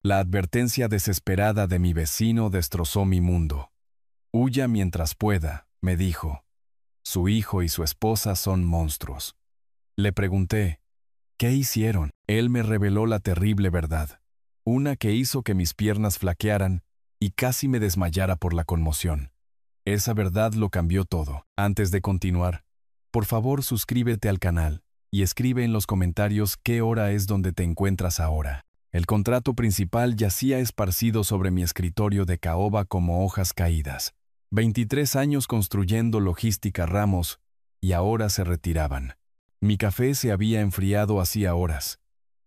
La advertencia desesperada de mi vecino destrozó mi mundo. Huya mientras pueda, me dijo. Su hijo y su esposa son monstruos. Le pregunté, ¿qué hicieron? Él me reveló la terrible verdad. Una que hizo que mis piernas flaquearan y casi me desmayara por la conmoción. Esa verdad lo cambió todo. Antes de continuar, por favor suscríbete al canal y escribe en los comentarios qué hora es donde te encuentras ahora. El contrato principal yacía esparcido sobre mi escritorio de caoba como hojas caídas. 23 años construyendo logística Ramos y ahora se retiraban. Mi café se había enfriado hacía horas,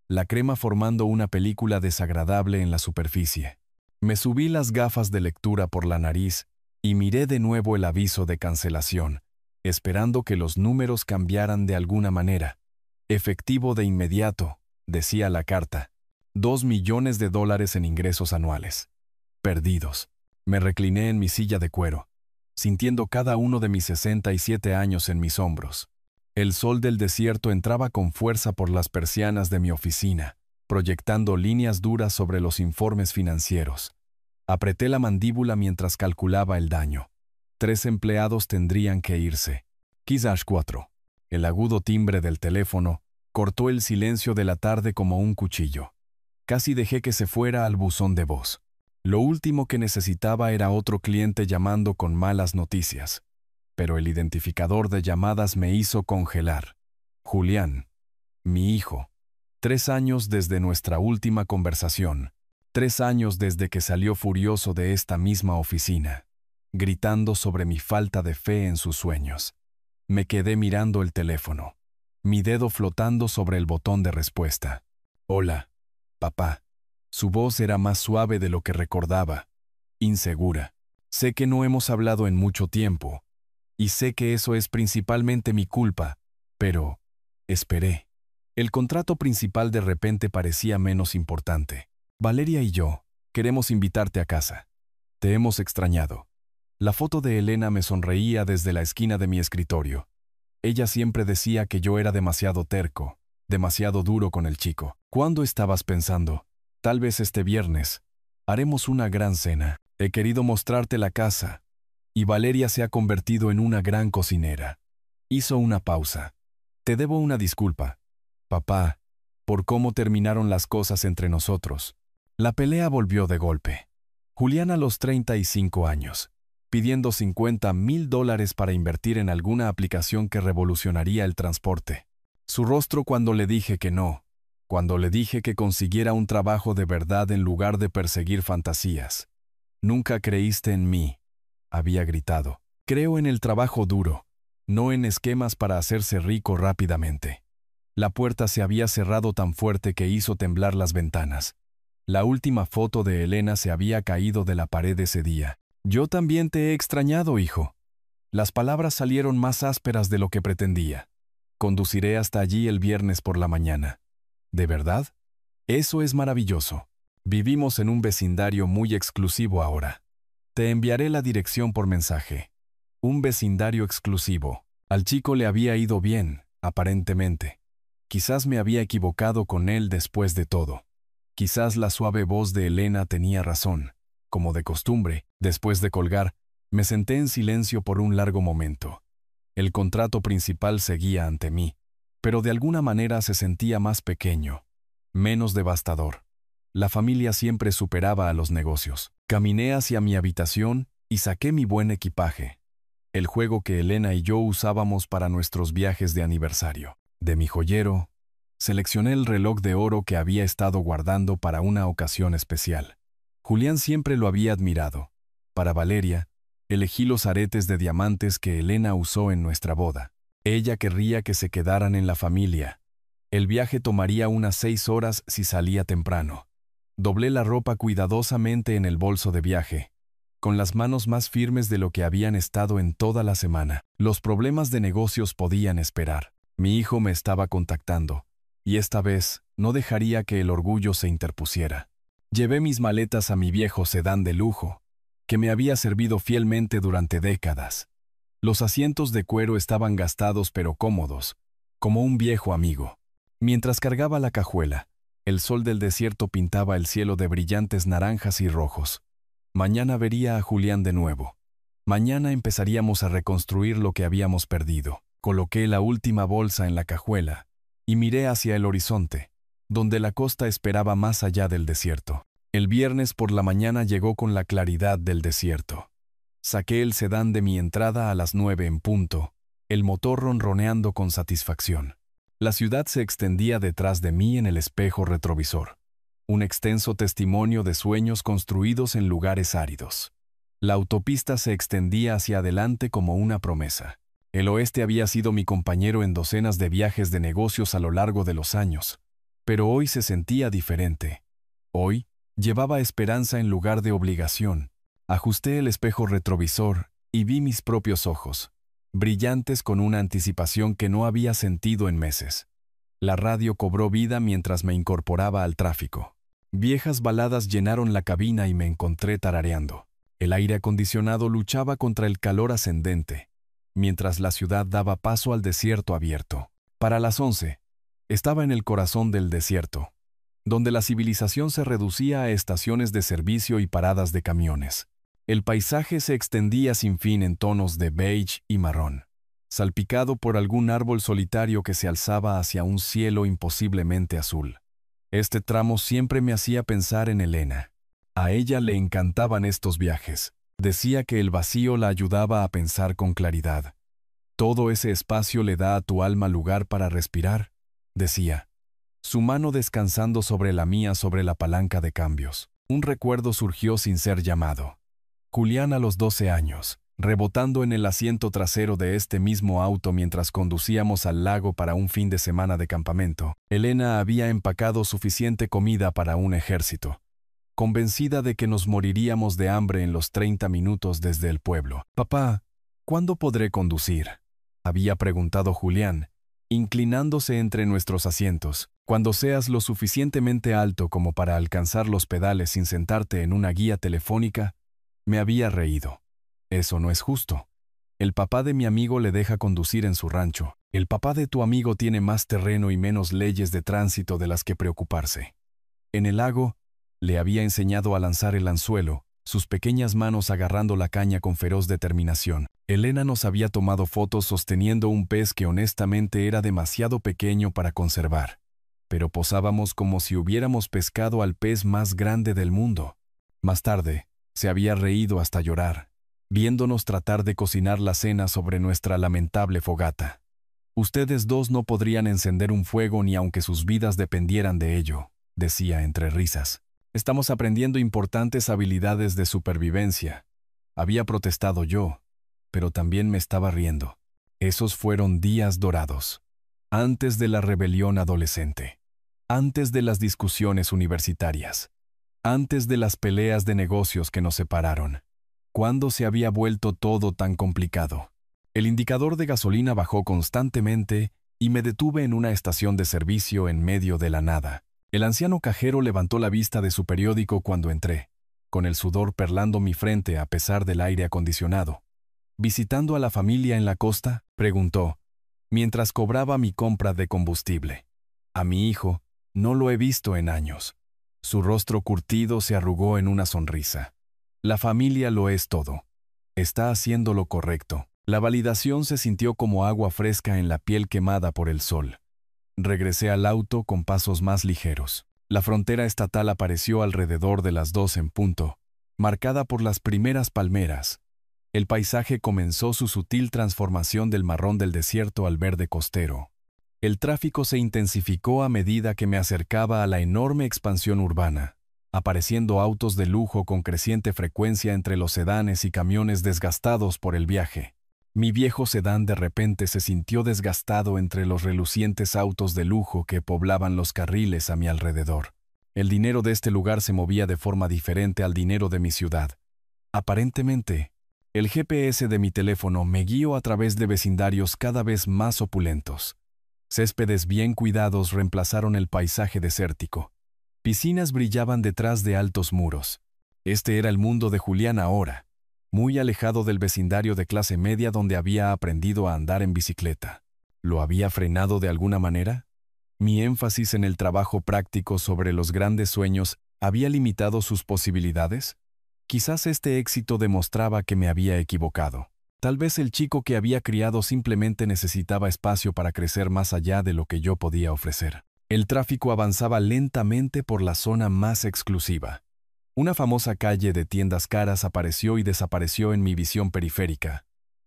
la crema formando una película desagradable en la superficie. Me subí las gafas de lectura por la nariz y miré de nuevo el aviso de cancelación, esperando que los números cambiaran de alguna manera. Efectivo de inmediato, decía la carta. $2 millones en ingresos anuales. Perdidos. Me recliné en mi silla de cuero, sintiendo cada uno de mis 67 años en mis hombros. El sol del desierto entraba con fuerza por las persianas de mi oficina, proyectando líneas duras sobre los informes financieros. Apreté la mandíbula mientras calculaba el daño. 3 empleados tendrían que irse. Quizás 4. El agudo timbre del teléfono cortó el silencio de la tarde como un cuchillo. Casi dejé que se fuera al buzón de voz. Lo último que necesitaba era otro cliente llamando con malas noticias. Pero el identificador de llamadas me hizo congelar. Julián, mi hijo. 3 años desde nuestra última conversación. 3 años desde que salió furioso de esta misma oficina, gritando sobre mi falta de fe en sus sueños. Me quedé mirando el teléfono, mi dedo flotando sobre el botón de respuesta. Hola, papá. Su voz era más suave de lo que recordaba, insegura. Sé que no hemos hablado en mucho tiempo, y sé que eso es principalmente mi culpa, pero esperé. El contrato principal de repente parecía menos importante. Valeria y yo queremos invitarte a casa. Te hemos extrañado. La foto de Elena me sonreía desde la esquina de mi escritorio. Ella siempre decía que yo era demasiado terco, demasiado duro con el chico. ¿Cuándo estabas pensando? Tal vez este viernes. Haremos una gran cena. He querido mostrarte la casa. Y Valeria se ha convertido en una gran cocinera. Hizo una pausa. Te debo una disculpa, papá, por cómo terminaron las cosas entre nosotros. La pelea volvió de golpe. Julián a los 35 años, pidiendo $50,000 para invertir en alguna aplicación que revolucionaría el transporte. Su rostro cuando le dije que no. Cuando le dije que consiguiera un trabajo de verdad en lugar de perseguir fantasías. Nunca creíste en mí, había gritado. Creo en el trabajo duro, no en esquemas para hacerse rico rápidamente. La puerta se había cerrado tan fuerte que hizo temblar las ventanas. La última foto de Elena se había caído de la pared ese día. Yo también te he extrañado, hijo. Las palabras salieron más ásperas de lo que pretendía. Conduciré hasta allí el viernes por la mañana. ¿De verdad? Eso es maravilloso. Vivimos en un vecindario muy exclusivo ahora. Te enviaré la dirección por mensaje. Un vecindario exclusivo. Al chico le había ido bien, aparentemente. Quizás me había equivocado con él después de todo. Quizás la suave voz de Elena tenía razón. Como de costumbre, después de colgar, me senté en silencio por un largo momento. El contrato principal seguía ante mí, pero de alguna manera se sentía más pequeño, menos devastador. La familia siempre superaba a los negocios. Caminé hacia mi habitación y saqué mi buen equipaje, el juego que Elena y yo usábamos para nuestros viajes de aniversario. De mi joyero, seleccioné el reloj de oro que había estado guardando para una ocasión especial. Julián siempre lo había admirado. Para Valeria, elegí los aretes de diamantes que Elena usó en nuestra boda. Ella querría que se quedaran en la familia. El viaje tomaría unas 6 horas si salía temprano. Doblé la ropa cuidadosamente en el bolso de viaje, con las manos más firmes de lo que habían estado en toda la semana. Los problemas de negocios podían esperar. Mi hijo me estaba contactando, y esta vez no dejaría que el orgullo se interpusiera. Llevé mis maletas a mi viejo sedán de lujo, que me había servido fielmente durante décadas. Los asientos de cuero estaban gastados pero cómodos, como un viejo amigo. Mientras cargaba la cajuela, El sol del desierto pintaba el cielo de brillantes naranjas y rojos. Mañana vería a Julián de nuevo. Mañana empezaríamos a reconstruir lo que habíamos perdido. Coloqué la última bolsa en la cajuela y miré hacia el horizonte, donde la costa esperaba más allá del desierto. El viernes por la mañana llegó con la claridad del desierto. Saqué el sedán de mi entrada a las 9 en punto, el motor ronroneando con satisfacción. La ciudad se extendía detrás de mí en el espejo retrovisor. Un extenso testimonio de sueños construidos en lugares áridos. La autopista se extendía hacia adelante como una promesa. El oeste había sido mi compañero en docenas de viajes de negocios a lo largo de los años, pero hoy se sentía diferente. Hoy llevaba esperanza en lugar de obligación. Ajusté el espejo retrovisor y vi mis propios ojos, brillantes con una anticipación que no había sentido en meses. La radio cobró vida mientras me incorporaba al tráfico. Viejas baladas llenaron la cabina y me encontré tarareando. El aire acondicionado luchaba contra el calor ascendente, mientras la ciudad daba paso al desierto abierto. Para las 11, estaba en el corazón del desierto, donde la civilización se reducía a estaciones de servicio y paradas de camiones. El paisaje se extendía sin fin en tonos de beige y marrón, salpicado por algún árbol solitario que se alzaba hacia un cielo imposiblemente azul. Este tramo siempre me hacía pensar en Elena. A ella le encantaban estos viajes. Decía que el vacío la ayudaba a pensar con claridad. Todo ese espacio le da a tu alma lugar para respirar, decía. Su mano descansando sobre la mía sobre la palanca de cambios. Un recuerdo surgió sin ser llamado. Julián a los 12 años, rebotando en el asiento trasero de este mismo auto mientras conducíamos al lago para un fin de semana de campamento. Elena había empacado suficiente comida para un ejército, convencida de que nos moriríamos de hambre en los 30 minutos desde el pueblo. «Papá, ¿cuándo podré conducir?», había preguntado Julián, inclinándose entre nuestros asientos. «Cuando seas lo suficientemente alto como para alcanzar los pedales sin sentarte en una guía telefónica», me había reído. «Eso no es justo. El papá de mi amigo le deja conducir en su rancho. El papá de tu amigo tiene más terreno y menos leyes de tránsito de las que preocuparse». En el lago, le había enseñado a lanzar el anzuelo, sus pequeñas manos agarrando la caña con feroz determinación. Elena nos había tomado fotos sosteniendo un pez que honestamente era demasiado pequeño para conservar, pero posábamos como si hubiéramos pescado al pez más grande del mundo. Más tarde, se había reído hasta llorar, viéndonos tratar de cocinar la cena sobre nuestra lamentable fogata. «Ustedes dos no podrían encender un fuego ni aunque sus vidas dependieran de ello», decía entre risas. «Estamos aprendiendo importantes habilidades de supervivencia», había protestado yo, pero también me estaba riendo. Esos fueron días dorados, antes de la rebelión adolescente, antes de las discusiones universitarias, antes de las peleas de negocios que nos separaron. ¿Cuándo se había vuelto todo tan complicado? El indicador de gasolina bajó constantemente y me detuve en una estación de servicio en medio de la nada. El anciano cajero levantó la vista de su periódico cuando entré, con el sudor perlando mi frente a pesar del aire acondicionado. «¿Visitando a la familia en la costa?», preguntó, mientras cobraba mi compra de combustible. «A mi hijo no lo he visto en años». Su rostro curtido se arrugó en una sonrisa. «La familia lo es todo. Está haciendo lo correcto». La validación se sintió como agua fresca en la piel quemada por el sol. Regresé al auto con pasos más ligeros. La frontera estatal apareció alrededor de las 2 en punto, marcada por las primeras palmeras. El paisaje comenzó su sutil transformación del marrón del desierto al verde costero. El tráfico se intensificó a medida que me acercaba a la enorme expansión urbana, apareciendo autos de lujo con creciente frecuencia entre los sedanes y camiones desgastados por el viaje. Mi viejo sedán de repente se sintió desgastado entre los relucientes autos de lujo que poblaban los carriles a mi alrededor. El dinero de este lugar se movía de forma diferente al dinero de mi ciudad. Aparentemente, el GPS de mi teléfono me guió a través de vecindarios cada vez más opulentos. Céspedes bien cuidados reemplazaron el paisaje desértico. Piscinas brillaban detrás de altos muros. Este era el mundo de Julián ahora, muy alejado del vecindario de clase media donde había aprendido a andar en bicicleta. ¿Lo había frenado de alguna manera? Mi énfasis en el trabajo práctico sobre los grandes sueños había limitado sus posibilidades. Quizás este éxito demostraba que me había equivocado. Tal vez el chico que había criado simplemente necesitaba espacio para crecer más allá de lo que yo podía ofrecer. El tráfico avanzaba lentamente por la zona más exclusiva. Una famosa calle de tiendas caras apareció y desapareció en mi visión periférica.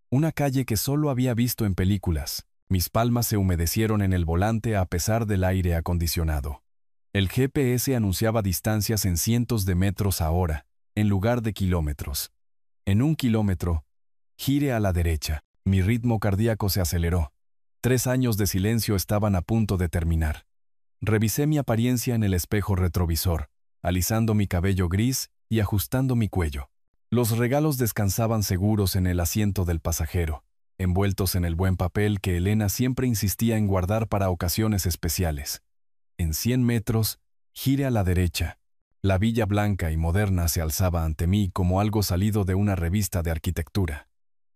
Una calle que solo había visto en películas. Mis palmas se humedecieron en el volante a pesar del aire acondicionado. El GPS anunciaba distancias en cientos de metros a hora, en lugar de kilómetros. En 1 kilómetro, gire a la derecha. Mi ritmo cardíaco se aceleró. 3 años de silencio estaban a punto de terminar. Revisé mi apariencia en el espejo retrovisor, alisando mi cabello gris y ajustando mi cuello. Los regalos descansaban seguros en el asiento del pasajero, envueltos en el buen papel que Elena siempre insistía en guardar para ocasiones especiales. En 100 metros, gire a la derecha. La villa blanca y moderna se alzaba ante mí como algo salido de una revista de arquitectura.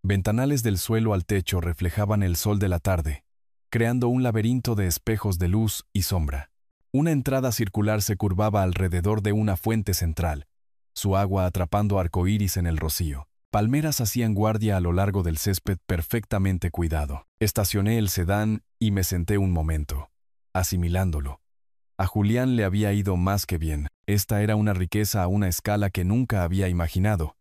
Ventanales del suelo al techo reflejaban el sol de la tarde, creando un laberinto de espejos de luz y sombra. Una entrada circular se curvaba alrededor de una fuente central, su agua atrapando arcoíris en el rocío. Palmeras hacían guardia a lo largo del césped perfectamente cuidado. Estacioné el sedán y me senté un momento, asimilándolo. A Julián le había ido más que bien. Esta era una riqueza a una escala que nunca había imaginado.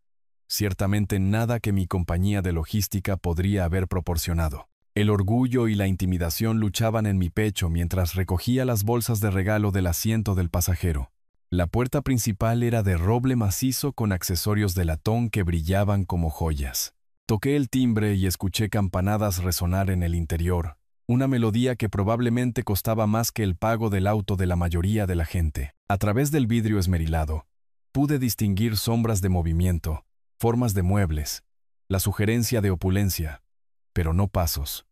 Ciertamente nada que mi compañía de logística podría haber proporcionado. El orgullo y la intimidación luchaban en mi pecho mientras recogía las bolsas de regalo del asiento del pasajero. La puerta principal era de roble macizo con accesorios de latón que brillaban como joyas. Toqué el timbre y escuché campanadas resonar en el interior, una melodía que probablemente costaba más que el pago del auto de la mayoría de la gente. A través del vidrio esmerilado, pude distinguir sombras de movimiento, formas de muebles, la sugerencia de opulencia, pero no pasos.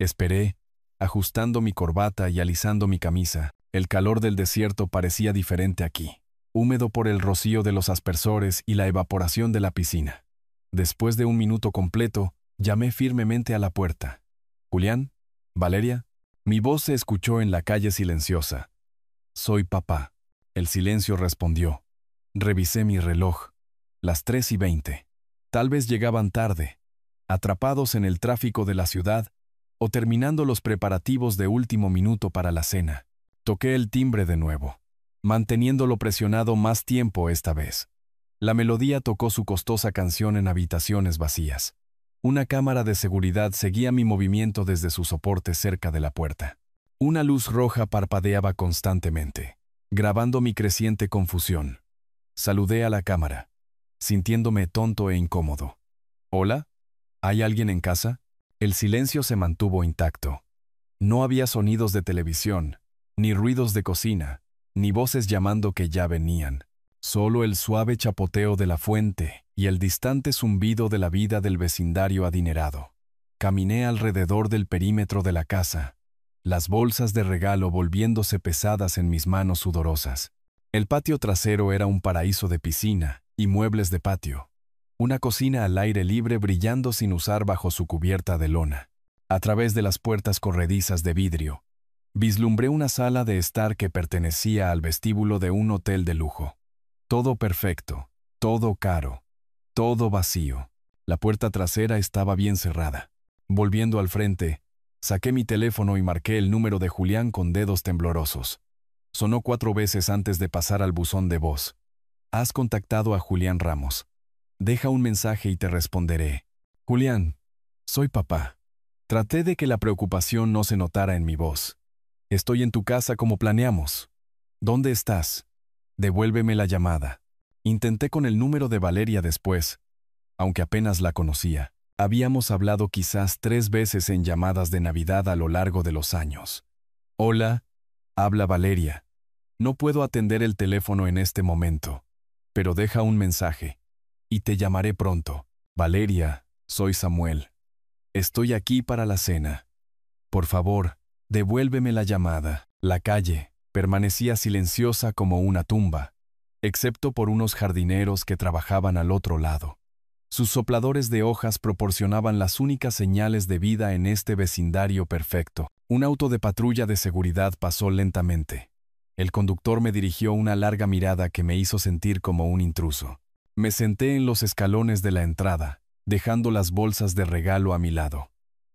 Esperé, ajustando mi corbata y alisando mi camisa. El calor del desierto parecía diferente aquí, húmedo por el rocío de los aspersores y la evaporación de la piscina. Después de 1 minuto completo, llamé firmemente a la puerta. «¿Julián? ¿Valeria?» Mi voz se escuchó en la calle silenciosa. «Soy papá». El silencio respondió. Revisé mi reloj. Las 3:20. Tal vez llegaban tarde, atrapados en el tráfico de la ciudad o terminando los preparativos de último minuto para la cena. Toqué el timbre de nuevo, manteniéndolo presionado más tiempo esta vez. La melodía tocó su costosa canción en habitaciones vacías. Una cámara de seguridad seguía mi movimiento desde su soporte cerca de la puerta. Una luz roja parpadeaba constantemente, grabando mi creciente confusión. Saludé a la cámara, sintiéndome tonto e incómodo. «¿Hola? ¿Hay alguien en casa?» El silencio se mantuvo intacto. No había sonidos de televisión, ni ruidos de cocina, ni voces llamando que ya venían. Solo el suave chapoteo de la fuente y el distante zumbido de la vida del vecindario adinerado. Caminé alrededor del perímetro de la casa, las bolsas de regalo volviéndose pesadas en mis manos sudorosas. El patio trasero era un paraíso de piscina y muebles de patio. Una cocina al aire libre brillando sin usar bajo su cubierta de lona. A través de las puertas corredizas de vidrio, vislumbré una sala de estar que pertenecía al vestíbulo de un hotel de lujo. Todo perfecto, todo caro, todo vacío. La puerta trasera estaba bien cerrada. Volviendo al frente, saqué mi teléfono y marqué el número de Julián con dedos temblorosos. Sonó 4 veces antes de pasar al buzón de voz. «Has contactado a Julián Ramos. Deja un mensaje y te responderé. Julián, soy papá». Traté de que la preocupación no se notara en mi voz. «Estoy en tu casa como planeamos. ¿Dónde estás? Devuélveme la llamada». Intenté con el número de Valeria después, aunque apenas la conocía. Habíamos hablado quizás 3 veces en llamadas de Navidad a lo largo de los años. «Hola, habla Valeria. No puedo atender el teléfono en este momento, pero deja un mensaje, y te llamaré pronto. Valeria, soy Samuel. Estoy aquí para la cena. Por favor, devuélveme la llamada». La calle permanecía silenciosa como una tumba, excepto por unos jardineros que trabajaban al otro lado. Sus sopladores de hojas proporcionaban las únicas señales de vida en este vecindario perfecto. Un auto de patrulla de seguridad pasó lentamente. El conductor me dirigió una larga mirada que me hizo sentir como un intruso. Me senté en los escalones de la entrada, dejando las bolsas de regalo a mi lado.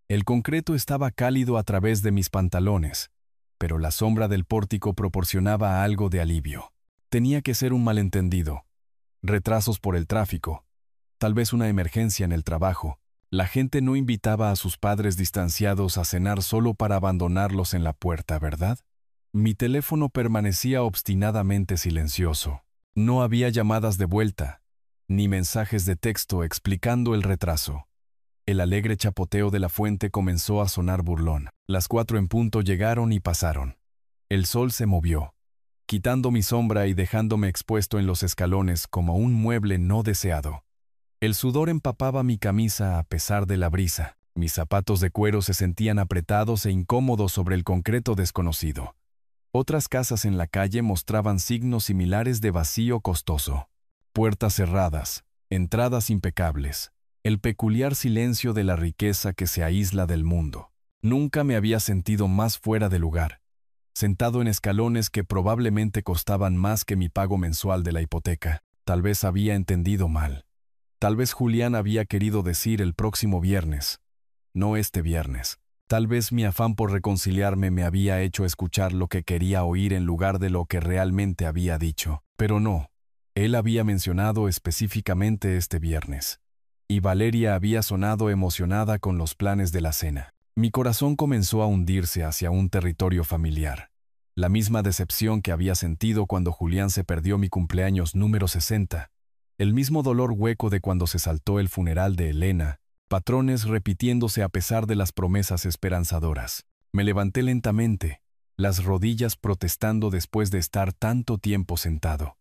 El concreto estaba cálido a través de mis pantalones, pero la sombra del pórtico proporcionaba algo de alivio. Tenía que ser un malentendido. Retrasos por el tráfico. Tal vez una emergencia en el trabajo. La gente no invitaba a sus padres distanciados a cenar solo para abandonarlos en la puerta, ¿verdad? Mi teléfono permanecía obstinadamente silencioso. No había llamadas de vuelta, ni mensajes de texto explicando el retraso. El alegre chapoteo de la fuente comenzó a sonar burlón. Las 4 en punto llegaron y pasaron. El sol se movió, quitando mi sombra y dejándome expuesto en los escalones como un mueble no deseado. El sudor empapaba mi camisa a pesar de la brisa. Mis zapatos de cuero se sentían apretados e incómodos sobre el concreto desconocido. Otras casas en la calle mostraban signos similares de vacío costoso. Puertas cerradas, entradas impecables. El peculiar silencio de la riqueza que se aísla del mundo. Nunca me había sentido más fuera de lugar, sentado en escalones que probablemente costaban más que mi pago mensual de la hipoteca. Tal vez había entendido mal. Tal vez Julián había querido decir el próximo viernes, no este viernes. Tal vez mi afán por reconciliarme me había hecho escuchar lo que quería oír en lugar de lo que realmente había dicho. Pero no, él había mencionado específicamente este viernes. Y Valeria había sonado emocionada con los planes de la cena. Mi corazón comenzó a hundirse hacia un territorio familiar. La misma decepción que había sentido cuando Julián se perdió mi cumpleaños número 60. El mismo dolor hueco de cuando se saltó el funeral de Elena. Patrones repitiéndose a pesar de las promesas esperanzadoras. Me levanté lentamente, las rodillas protestando después de estar tanto tiempo sentado.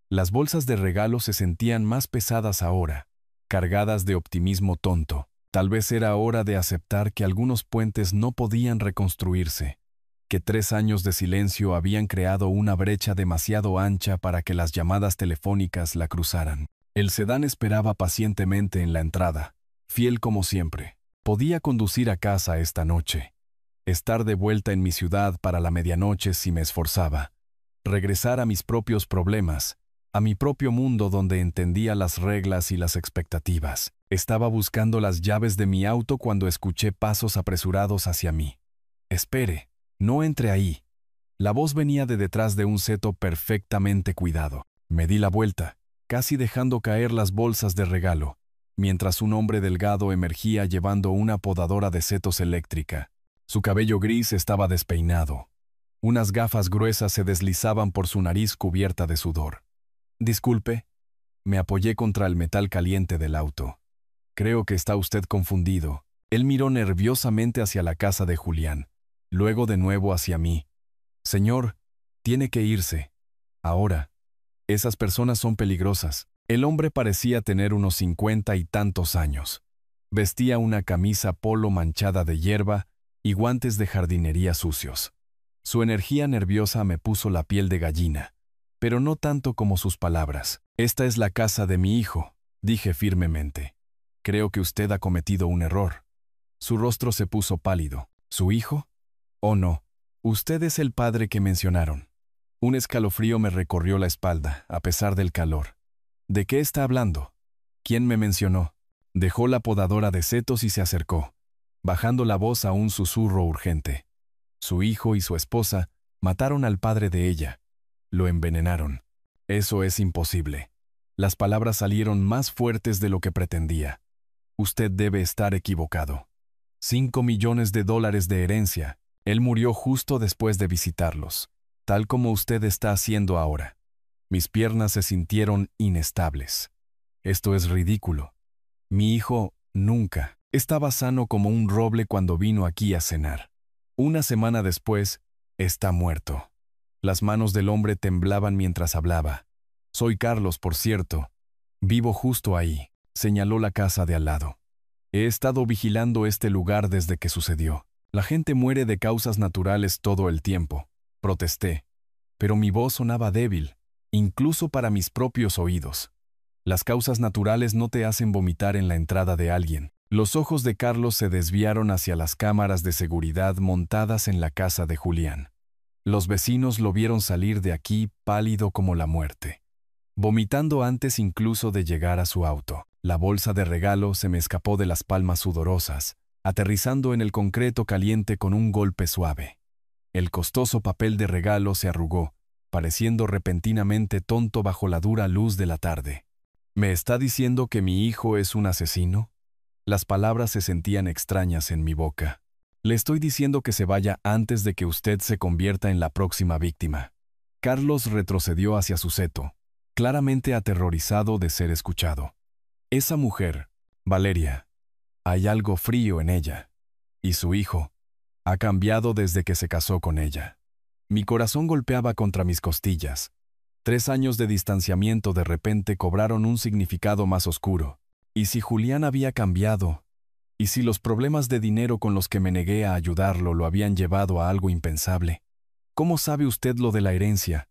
Las bolsas de regalo se sentían más pesadas ahora, cargadas de optimismo tonto. Tal vez era hora de aceptar que algunos puentes no podían reconstruirse, que 3 años de silencio habían creado una brecha demasiado ancha para que las llamadas telefónicas la cruzaran. El sedán esperaba pacientemente en la entrada, fiel como siempre. Podía conducir a casa esta noche, estar de vuelta en mi ciudad para la medianoche si me esforzaba, regresar a mis propios problemas, a mi propio mundo donde entendía las reglas y las expectativas. Estaba buscando las llaves de mi auto cuando escuché pasos apresurados hacia mí. «Espere, no entre ahí». La voz venía de detrás de un seto perfectamente cuidado. Me di la vuelta, casi dejando caer las bolsas de regalo, mientras un hombre delgado emergía llevando una podadora de setos eléctrica. Su cabello gris estaba despeinado. Unas gafas gruesas se deslizaban por su nariz cubierta de sudor. «Disculpe». Me apoyé contra el metal caliente del auto. «Creo que está usted confundido». Él miró nerviosamente hacia la casa de Julián, luego de nuevo hacia mí. «Señor, tiene que irse. Ahora. Esas personas son peligrosas». El hombre parecía tener unos 50 y tantos años. Vestía una camisa polo manchada de hierba y guantes de jardinería sucios. Su energía nerviosa me puso la piel de gallina, pero no tanto como sus palabras. «Esta es la casa de mi hijo», dije firmemente. «Creo que usted ha cometido un error». Su rostro se puso pálido. «¿Su hijo? Oh no, usted es el padre que mencionaron». Un escalofrío me recorrió la espalda, a pesar del calor. «¿De qué está hablando? ¿Quién me mencionó?» Dejó la podadora de setos y se acercó, bajando la voz a un susurro urgente. «Su hijo y su esposa mataron al padre de ella. Lo envenenaron. Eso es imposible». Las palabras salieron más fuertes de lo que pretendía. «Usted debe estar equivocado. $5 millones de herencia. Él murió justo después de visitarlos, tal como usted está haciendo ahora». Mis piernas se sintieron inestables. «Esto es ridículo. Mi hijo nunca. Estaba sano como un roble cuando vino aquí a cenar. Una semana después, está muerto». Las manos del hombre temblaban mientras hablaba. «Soy Carlos, por cierto. Vivo justo ahí», señaló la casa de al lado. «He estado vigilando este lugar desde que sucedió. La gente muere de causas naturales todo el tiempo», protesté. Pero mi voz sonaba débil, incluso para mis propios oídos. Las causas naturales no te hacen vomitar en la entrada de alguien. Los ojos de Carlos se desviaron hacia las cámaras de seguridad montadas en la casa de Julián. Los vecinos lo vieron salir de aquí pálido como la muerte, vomitando antes incluso de llegar a su auto. La bolsa de regalo se me escapó de las palmas sudorosas, aterrizando en el concreto caliente con un golpe suave. El costoso papel de regalo se arrugó, pareciendo repentinamente tonto bajo la dura luz de la tarde. ¿Me está diciendo que mi hijo es un asesino? Las palabras se sentían extrañas en mi boca. Le estoy diciendo que se vaya antes de que usted se convierta en la próxima víctima. Carlos retrocedió hacia su seto, claramente aterrorizado de ser escuchado. Esa mujer, Valeria, hay algo frío en ella. Y su hijo ha cambiado desde que se casó con ella. Mi corazón golpeaba contra mis costillas. 3 años de distanciamiento de repente cobraron un significado más oscuro. ¿Y si Julián había cambiado? ¿Y si los problemas de dinero con los que me negué a ayudarlo lo habían llevado a algo impensable? ¿Cómo sabe usted lo de la herencia?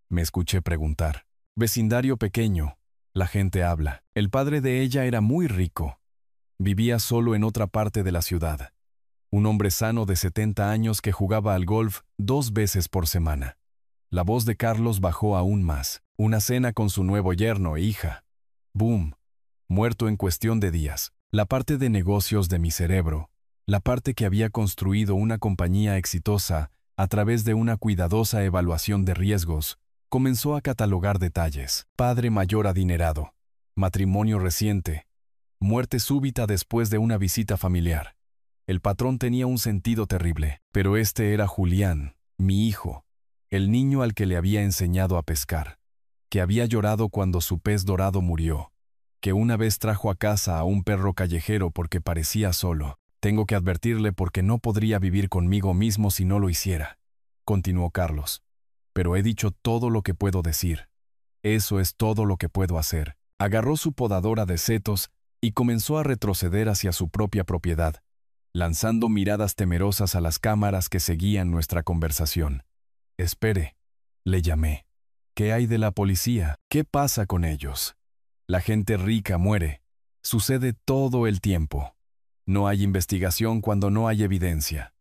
Me escuché preguntar. Vecindario pequeño. La gente habla. El padre de ella era muy rico. Vivía solo en otra parte de la ciudad. Un hombre sano de 70 años que jugaba al golf 2 veces por semana. La voz de Carlos bajó aún más. Una cena con su nuevo yerno e hija. ¡Boom! Muerto en cuestión de días. La parte de negocios de mi cerebro, la parte que había construido una compañía exitosa a través de una cuidadosa evaluación de riesgos, comenzó a catalogar detalles. Padre mayor adinerado, matrimonio reciente, muerte súbita después de una visita familiar. El patrón tenía un sentido terrible, pero este era Julián, mi hijo, el niño al que le había enseñado a pescar, que había llorado cuando su pez dorado murió, que una vez trajo a casa a un perro callejero porque parecía solo. Tengo que advertirle porque no podría vivir conmigo mismo si no lo hiciera, continuó Carlos. Pero he dicho todo lo que puedo decir. Eso es todo lo que puedo hacer. Agarró su podadora de setos y comenzó a retroceder hacia su propia propiedad, lanzando miradas temerosas a las cámaras que seguían nuestra conversación. Espere, le llamé. ¿Qué hay de la policía? ¿Qué pasa con ellos? La gente rica muere. Sucede todo el tiempo. No hay investigación cuando no hay evidencia.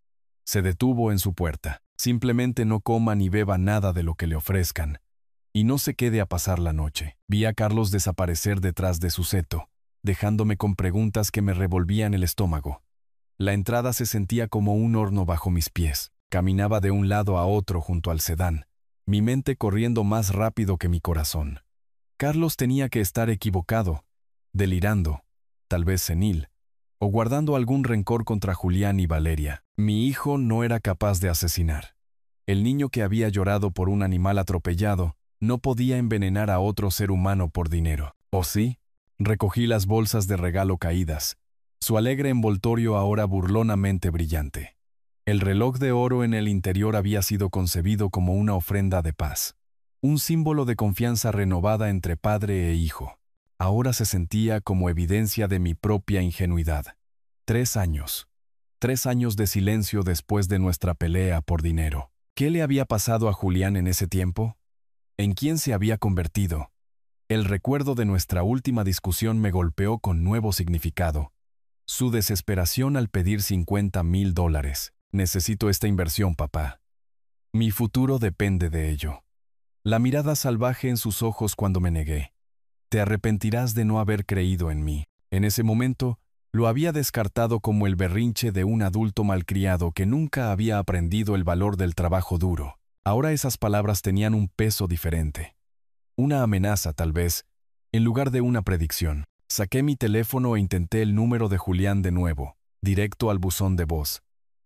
Se detuvo en su puerta. Simplemente no coma ni beba nada de lo que le ofrezcan. Y no se quede a pasar la noche. Vi a Carlos desaparecer detrás de su seto, dejándome con preguntas que me revolvían el estómago. La entrada se sentía como un horno bajo mis pies. Caminaba de un lado a otro junto al sedán, mi mente corriendo más rápido que mi corazón. Carlos tenía que estar equivocado, delirando, tal vez senil, o guardando algún rencor contra Julián y Valeria. Mi hijo no era capaz de asesinar. El niño que había llorado por un animal atropellado no podía envenenar a otro ser humano por dinero. ¿O sí? Recogí las bolsas de regalo caídas, su alegre envoltorio ahora burlonamente brillante. El reloj de oro en el interior había sido concebido como una ofrenda de paz. Un símbolo de confianza renovada entre padre e hijo. Ahora se sentía como evidencia de mi propia ingenuidad. 3 años. 3 años de silencio después de nuestra pelea por dinero. ¿Qué le había pasado a Julián en ese tiempo? ¿En quién se había convertido? El recuerdo de nuestra última discusión me golpeó con nuevo significado. Su desesperación al pedir $50,000. Necesito esta inversión, papá. Mi futuro depende de ello. La mirada salvaje en sus ojos cuando me negué. Te arrepentirás de no haber creído en mí. En ese momento, lo había descartado como el berrinche de un adulto malcriado que nunca había aprendido el valor del trabajo duro. Ahora esas palabras tenían un peso diferente. Una amenaza, tal vez, en lugar de una predicción. Saqué mi teléfono e intenté el número de Julián de nuevo, directo al buzón de voz.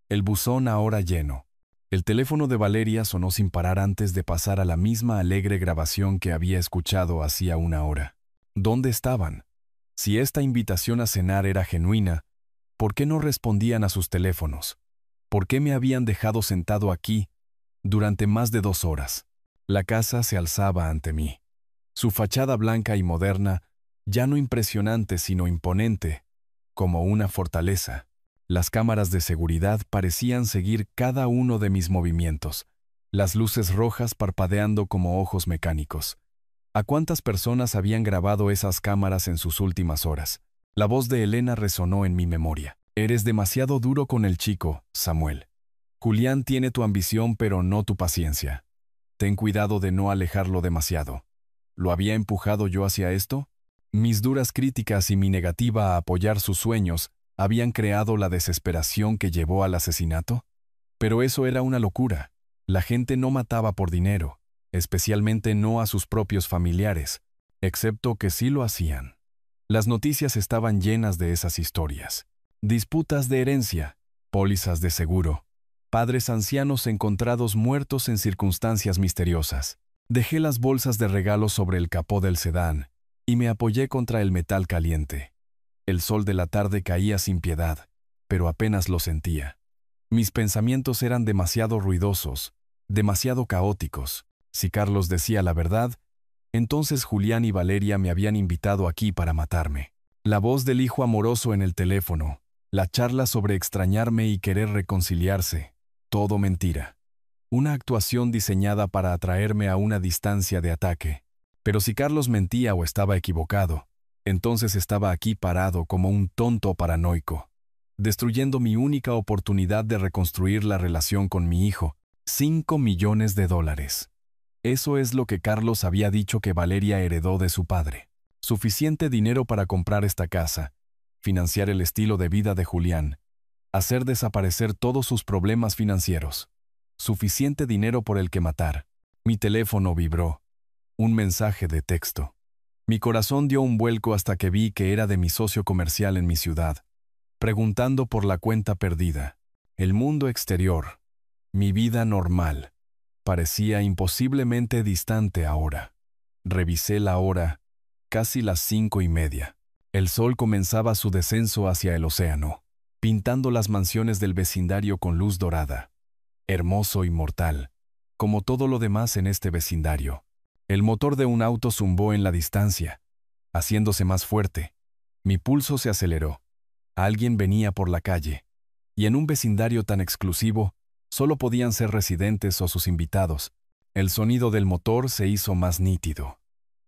El buzón ahora lleno. El teléfono de Valeria sonó sin parar antes de pasar a la misma alegre grabación que había escuchado hacía 1 hora. ¿Dónde estaban? Si esta invitación a cenar era genuina, ¿por qué no respondían a sus teléfonos? ¿Por qué me habían dejado sentado aquí durante más de 2 horas? La casa se alzaba ante mí. Su fachada blanca y moderna, ya no impresionante sino imponente, como una fortaleza. Las cámaras de seguridad parecían seguir cada uno de mis movimientos, las luces rojas parpadeando como ojos mecánicos. ¿A cuántas personas habían grabado esas cámaras en sus últimas horas? La voz de Elena resonó en mi memoria. Eres demasiado duro con el chico, Samuel. Julián tiene tu ambición pero no tu paciencia. Ten cuidado de no alejarlo demasiado. ¿Lo había empujado yo hacia esto? Mis duras críticas y mi negativa a apoyar sus sueños habían creado la desesperación que llevó al asesinato. Pero eso era una locura. La gente no mataba por dinero, especialmente no a sus propios familiares, excepto que sí lo hacían. Las noticias estaban llenas de esas historias. Disputas de herencia, pólizas de seguro, padres ancianos encontrados muertos en circunstancias misteriosas. Dejé las bolsas de regalos sobre el capó del sedán y me apoyé contra el metal caliente. El sol de la tarde caía sin piedad, pero apenas lo sentía. Mis pensamientos eran demasiado ruidosos, demasiado caóticos. Si Carlos decía la verdad, entonces Julián y Valeria me habían invitado aquí para matarme. La voz del hijo amoroso en el teléfono, la charla sobre extrañarme y querer reconciliarse, todo mentira. Una actuación diseñada para atraerme a una distancia de ataque. Pero si Carlos mentía o estaba equivocado, entonces estaba aquí parado como un tonto paranoico, destruyendo mi única oportunidad de reconstruir la relación con mi hijo. $5 millones. Eso es lo que Carlos había dicho que Valeria heredó de su padre. Suficiente dinero para comprar esta casa, financiar el estilo de vida de Julián, hacer desaparecer todos sus problemas financieros. Suficiente dinero por el que matar. Mi teléfono vibró. Un mensaje de texto. Mi corazón dio un vuelco hasta que vi que era de mi socio comercial en mi ciudad, preguntando por la cuenta perdida. El mundo exterior, mi vida normal, parecía imposiblemente distante ahora. Revisé la hora, casi las 5:30. El sol comenzaba su descenso hacia el océano, pintando las mansiones del vecindario con luz dorada. Hermoso y mortal, como todo lo demás en este vecindario. El motor de un auto zumbó en la distancia, haciéndose más fuerte. Mi pulso se aceleró. Alguien venía por la calle, y en un vecindario tan exclusivo, solo podían ser residentes o sus invitados. El sonido del motor se hizo más nítido,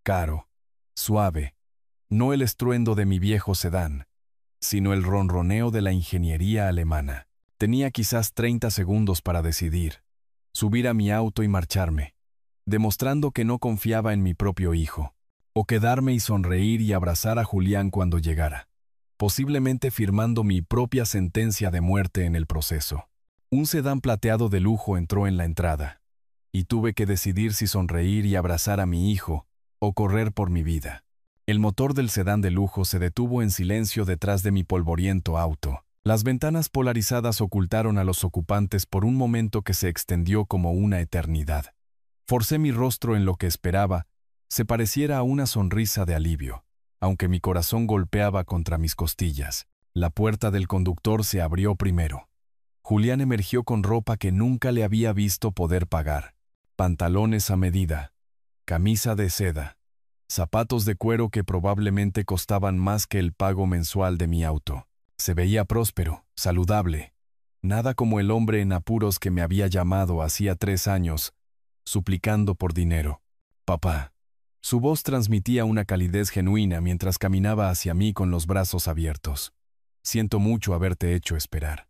caro, suave, no el estruendo de mi viejo sedán, sino el ronroneo de la ingeniería alemana. Tenía quizás 30 segundos para decidir, subir a mi auto y marcharme, demostrando que no confiaba en mi propio hijo, o quedarme y sonreír y abrazar a Julián cuando llegara, posiblemente firmando mi propia sentencia de muerte en el proceso. Un sedán plateado de lujo entró en la entrada, y tuve que decidir si sonreír y abrazar a mi hijo, o correr por mi vida. El motor del sedán de lujo se detuvo en silencio detrás de mi polvoriento auto. Las ventanas polarizadas ocultaron a los ocupantes por un momento que se extendió como una eternidad. Forcé mi rostro en lo que esperaba se pareciera a una sonrisa de alivio, aunque mi corazón golpeaba contra mis costillas. La puerta del conductor se abrió primero. Julián emergió con ropa que nunca le había visto poder pagar. Pantalones a medida, camisa de seda, zapatos de cuero que probablemente costaban más que el pago mensual de mi auto. Se veía próspero, saludable, nada como el hombre en apuros que me había llamado hacía 3 años, suplicando por dinero. Papá. Su voz transmitía una calidez genuina mientras caminaba hacia mí con los brazos abiertos. Siento mucho haberte hecho esperar.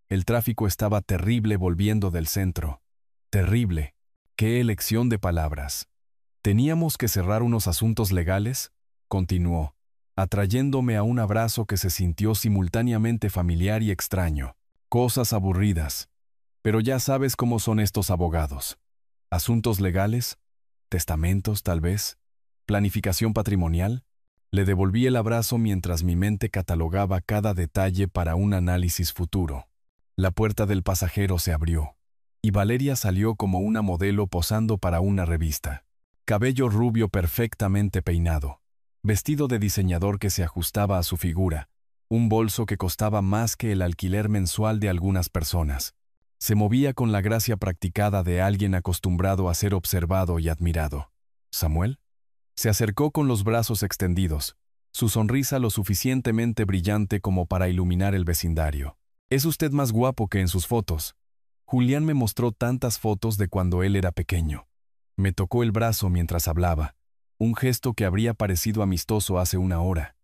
El tráfico estaba terrible volviendo del centro. Terrible. ¡Qué elección de palabras! ¿Teníamos que cerrar unos asuntos legales? Continuó, atrayéndome a un abrazo que se sintió simultáneamente familiar y extraño. Cosas aburridas. Pero ya sabes cómo son estos abogados. ¿Asuntos legales? ¿Testamentos, tal vez? ¿Planificación patrimonial? Le devolví el abrazo mientras mi mente catalogaba cada detalle para un análisis futuro. La puerta del pasajero se abrió, y Valeria salió como una modelo posando para una revista. Cabello rubio perfectamente peinado, vestido de diseñador que se ajustaba a su figura, un bolso que costaba más que el alquiler mensual de algunas personas. Se movía con la gracia practicada de alguien acostumbrado a ser observado y admirado. ¿Samuel? Se acercó con los brazos extendidos, su sonrisa lo suficientemente brillante como para iluminar el vecindario. Es usted más guapo que en sus fotos. Julián me mostró tantas fotos de cuando él era pequeño. Me tocó el brazo mientras hablaba, Un gesto que habría parecido amistoso hace una hora.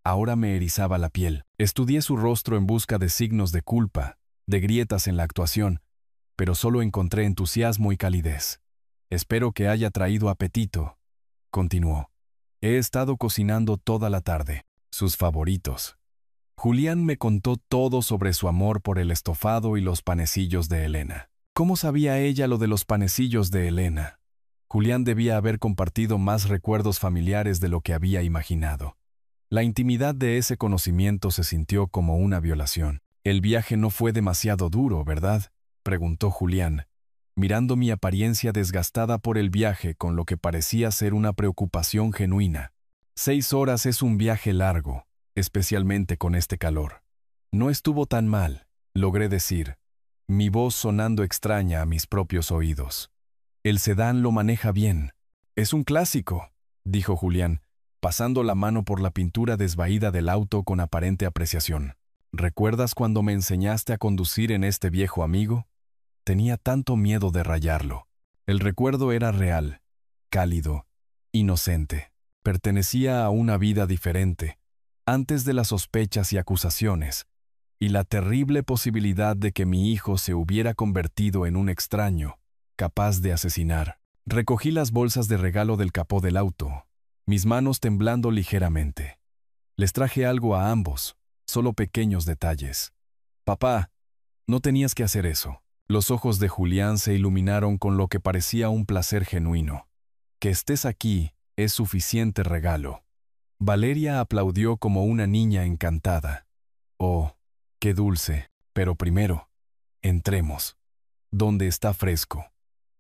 Ahora me erizaba la piel. Estudié su rostro en busca de signos de culpa, de grietas en la actuación, pero solo encontré entusiasmo y calidez. Espero que haya traído apetito, continuó. He estado cocinando toda la tarde. Sus favoritos. Julián me contó todo sobre su amor por el estofado y los panecillos de Elena. ¿Cómo sabía ella lo de los panecillos de Elena? Julián debía haber compartido más recuerdos familiares de lo que había imaginado. La intimidad de ese conocimiento se sintió como una violación. «El viaje no fue demasiado duro, ¿verdad?», preguntó Julián, mirando mi apariencia desgastada por el viaje con lo que parecía ser una preocupación genuina. 6 horas es un viaje largo, especialmente con este calor. No estuvo tan mal, logré decir, mi voz sonando extraña a mis propios oídos. El sedán lo maneja bien. Es un clásico, dijo Julián, pasando la mano por la pintura desvaída del auto con aparente apreciación. ¿Recuerdas cuando me enseñaste a conducir en este viejo amigo? Tenía tanto miedo de rayarlo. El recuerdo era real, cálido, inocente. Pertenecía a una vida diferente, antes de las sospechas y acusaciones, y la terrible posibilidad de que mi hijo se hubiera convertido en un extraño, capaz de asesinar. Recogí las bolsas de regalo del capó del auto, mis manos temblando ligeramente. Les traje algo a ambos, solo pequeños detalles. Papá, no tenías que hacer eso. Los ojos de Julián se iluminaron con lo que parecía un placer genuino. Que estés aquí es suficiente regalo. Valeria aplaudió como una niña encantada. Oh, qué dulce. Pero primero, entremos. Donde está fresco.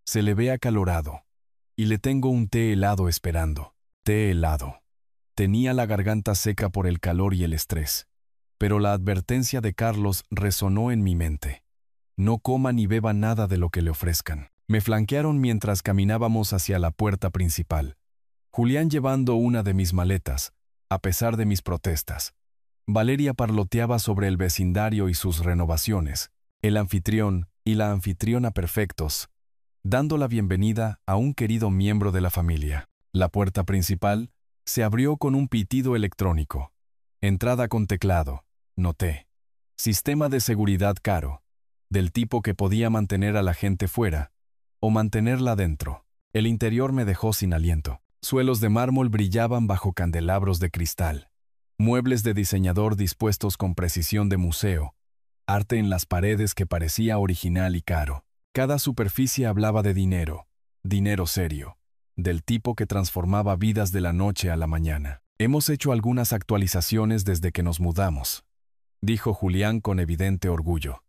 Se le ve acalorado. Y le tengo un té helado esperando. Té helado. Tenía la garganta seca por el calor y el estrés. Pero la advertencia de Carlos resonó en mi mente. No coma ni beba nada de lo que le ofrezcan. Me flanquearon mientras caminábamos hacia la puerta principal. Julián llevando una de mis maletas, a pesar de mis protestas. Valeria parloteaba sobre el vecindario y sus renovaciones, el anfitrión y la anfitriona perfectos, dando la bienvenida a un querido miembro de la familia. La puerta principal se abrió con un pitido electrónico. Entrada con teclado, noté. Sistema de seguridad caro, del tipo que podía mantener a la gente fuera o mantenerla dentro. El interior me dejó sin aliento. Suelos de mármol brillaban bajo candelabros de cristal. Muebles de diseñador dispuestos con precisión de museo. Arte en las paredes que parecía original y caro. Cada superficie hablaba de dinero, dinero serio, del tipo que transformaba vidas de la noche a la mañana. Hemos hecho algunas actualizaciones desde que nos mudamos, dijo Julián con evidente orgullo,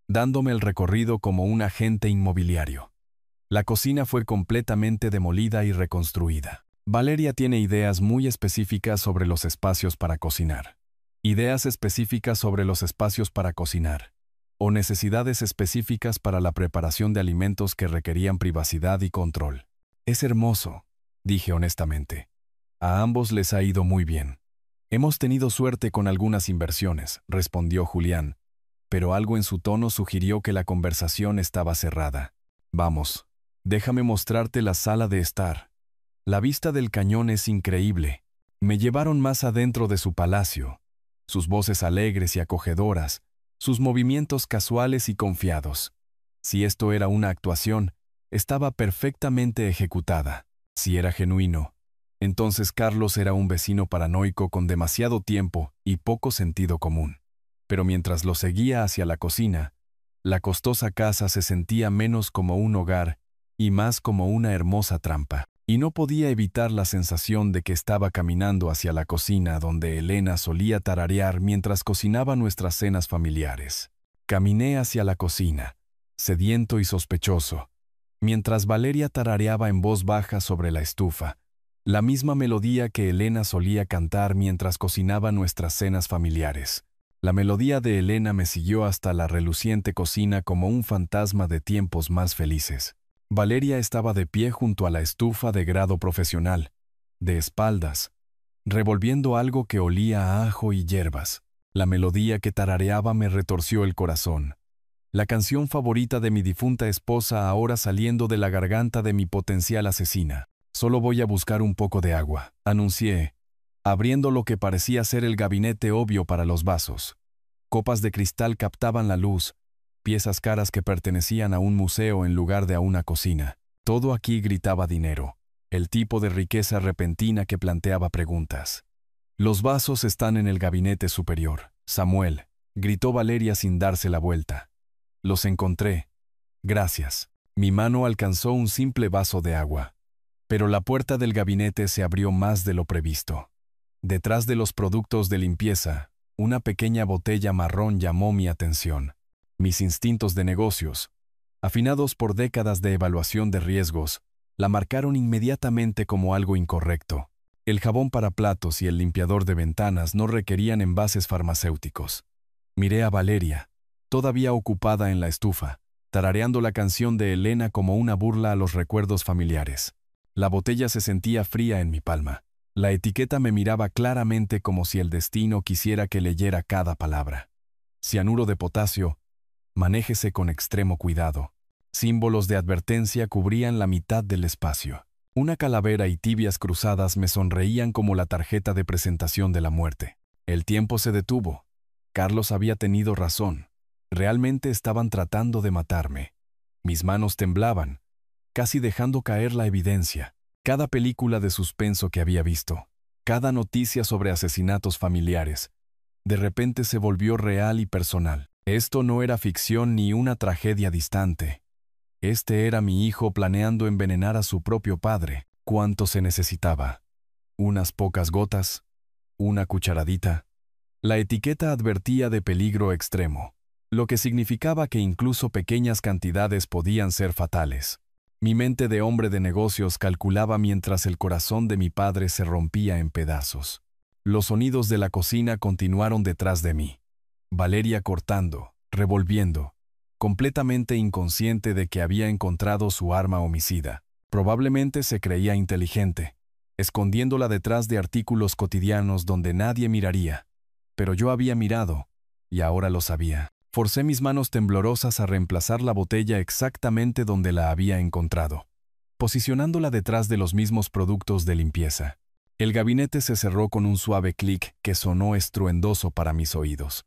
dándome el recorrido como un agente inmobiliario. La cocina fue completamente demolida y reconstruida. Valeria tiene ideas muy específicas sobre los espacios para cocinar. Ideas específicas sobre los espacios para cocinar. O necesidades específicas para la preparación de alimentos que requerían privacidad y control. Es hermoso, dije honestamente. A ambos les ha ido muy bien. Hemos tenido suerte con algunas inversiones, respondió Julián, pero algo en su tono sugirió que la conversación estaba cerrada. Vamos, déjame mostrarte la sala de estar. La vista del cañón es increíble. Me llevaron más adentro de su palacio. Sus voces alegres y acogedoras, sus movimientos casuales y confiados. Si esto era una actuación, estaba perfectamente ejecutada. Si era genuino, entonces Carlos era un vecino paranoico con demasiado tiempo y poco sentido común. Pero mientras lo seguía hacia la cocina, la costosa casa se sentía menos como un hogar y más como una hermosa trampa. Y no podía evitar la sensación de que estaba caminando hacia la cocina donde Elena solía tararear mientras cocinaba nuestras cenas familiares. Caminé hacia la cocina, sediento y sospechoso, mientras Valeria tarareaba en voz baja sobre la estufa, la misma melodía que Elena solía cantar mientras cocinaba nuestras cenas familiares. La melodía de Elena me siguió hasta la reluciente cocina como un fantasma de tiempos más felices. Valeria estaba de pie junto a la estufa de grado profesional, de espaldas, revolviendo algo que olía a ajo y hierbas. La melodía que tarareaba me retorció el corazón. La canción favorita de mi difunta esposa ahora saliendo de la garganta de mi potencial asesina. Solo voy a buscar un poco de agua, anuncié, abriendo lo que parecía ser el gabinete obvio para los vasos. Copas de cristal captaban la luz, piezas caras que pertenecían a un museo en lugar de a una cocina. Todo aquí gritaba dinero, el tipo de riqueza repentina que planteaba preguntas. Los vasos están en el gabinete superior, Samuel, gritó Valeria sin darse la vuelta. Los encontré. Gracias. Mi mano alcanzó un simple vaso de agua. Pero la puerta del gabinete se abrió más de lo previsto. Detrás de los productos de limpieza, una pequeña botella marrón llamó mi atención. Mis instintos de negocios, afinados por décadas de evaluación de riesgos, la marcaron inmediatamente como algo incorrecto. El jabón para platos y el limpiador de ventanas no requerían envases farmacéuticos. Miré a Valeria, todavía ocupada en la estufa, tarareando la canción de Elena como una burla a los recuerdos familiares. La botella se sentía fría en mi palma. La etiqueta me miraba claramente como si el destino quisiera que leyera cada palabra. Cianuro de potasio, manéjese con extremo cuidado. Símbolos de advertencia cubrían la mitad del espacio. Una calavera y tibias cruzadas me sonreían como la tarjeta de presentación de la muerte. El tiempo se detuvo. Carlos había tenido razón. Realmente estaban tratando de matarme. Mis manos temblaban, casi dejando caer la evidencia. Cada película de suspenso que había visto, cada noticia sobre asesinatos familiares, de repente se volvió real y personal. Esto no era ficción ni una tragedia distante. Este era mi hijo planeando envenenar a su propio padre. ¿Cuánto se necesitaba? ¿Unas pocas gotas? ¿Una cucharadita? La etiqueta advertía de peligro extremo, lo que significaba que incluso pequeñas cantidades podían ser fatales. Mi mente de hombre de negocios calculaba mientras el corazón de mi padre se rompía en pedazos. Los sonidos de la cocina continuaron detrás de mí. Valeria cortando, revolviendo, completamente inconsciente de que había encontrado su arma homicida. Probablemente se creía inteligente, escondiéndola detrás de artículos cotidianos donde nadie miraría. Pero yo había mirado, y ahora lo sabía. Forcé mis manos temblorosas a reemplazar la botella exactamente donde la había encontrado, posicionándola detrás de los mismos productos de limpieza. El gabinete se cerró con un suave clic que sonó estruendoso para mis oídos.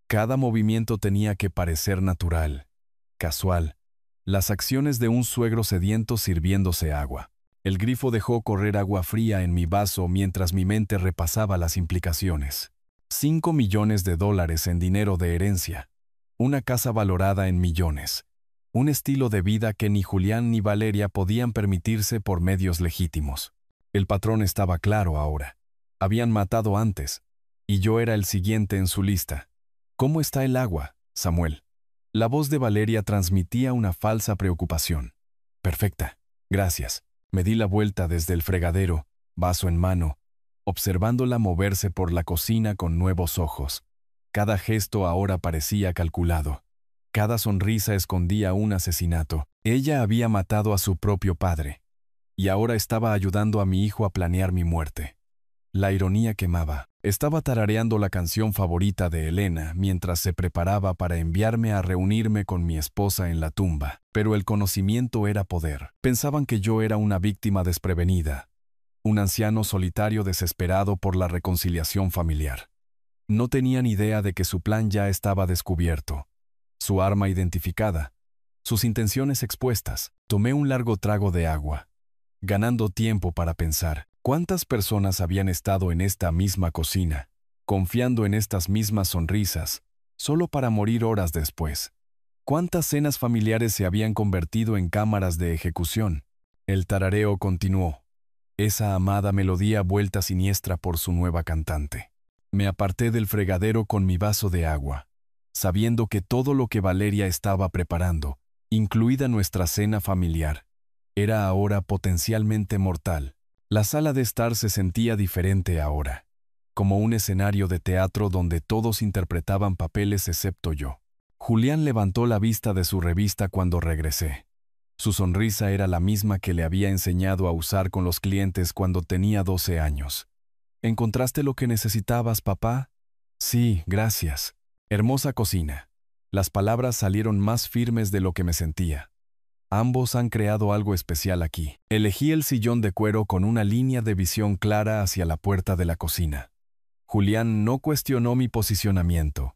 Cada movimiento tenía que parecer natural, casual, las acciones de un suegro sediento sirviéndose agua. El grifo dejó correr agua fría en mi vaso mientras mi mente repasaba las implicaciones. $5 millones en dinero de herencia. Una casa valorada en millones. Un estilo de vida que ni Julián ni Valeria podían permitirse por medios legítimos. El patrón estaba claro ahora. Habían matado antes, y yo era el siguiente en su lista. ¿Cómo está el agua, Samuel? La voz de Valeria transmitía una falsa preocupación. Perfecta, gracias. Me di la vuelta desde el fregadero, vaso en mano, observándola moverse por la cocina con nuevos ojos. Cada gesto ahora parecía calculado. Cada sonrisa escondía un asesinato. Ella había matado a su propio padre, y ahora estaba ayudando a mi hijo a planear mi muerte. La ironía quemaba. Estaba tarareando la canción favorita de Elena mientras se preparaba para enviarme a reunirme con mi esposa en la tumba. Pero el conocimiento era poder. Pensaban que yo era una víctima desprevenida, un anciano solitario desesperado por la reconciliación familiar. No tenían idea de que su plan ya estaba descubierto, su arma identificada, sus intenciones expuestas. Tomé un largo trago de agua, ganando tiempo para pensar. ¿Cuántas personas habían estado en esta misma cocina, confiando en estas mismas sonrisas, solo para morir horas después? ¿Cuántas cenas familiares se habían convertido en cámaras de ejecución? El tarareo continuó, esa amada melodía vuelta siniestra por su nueva cantante. Me aparté del fregadero con mi vaso de agua, sabiendo que todo lo que Valeria estaba preparando, incluida nuestra cena familiar, era ahora potencialmente mortal. La sala de estar se sentía diferente ahora, como un escenario de teatro donde todos interpretaban papeles excepto yo. Julián levantó la vista de su revista cuando regresé. Su sonrisa era la misma que le había enseñado a usar con los clientes cuando tenía 12 años. ¿Encontraste lo que necesitabas, papá? Sí, gracias. Hermosa cocina. Las palabras salieron más firmes de lo que me sentía. Ambos han creado algo especial aquí. Elegí el sillón de cuero con una línea de visión clara hacia la puerta de la cocina. Julián no cuestionó mi posicionamiento,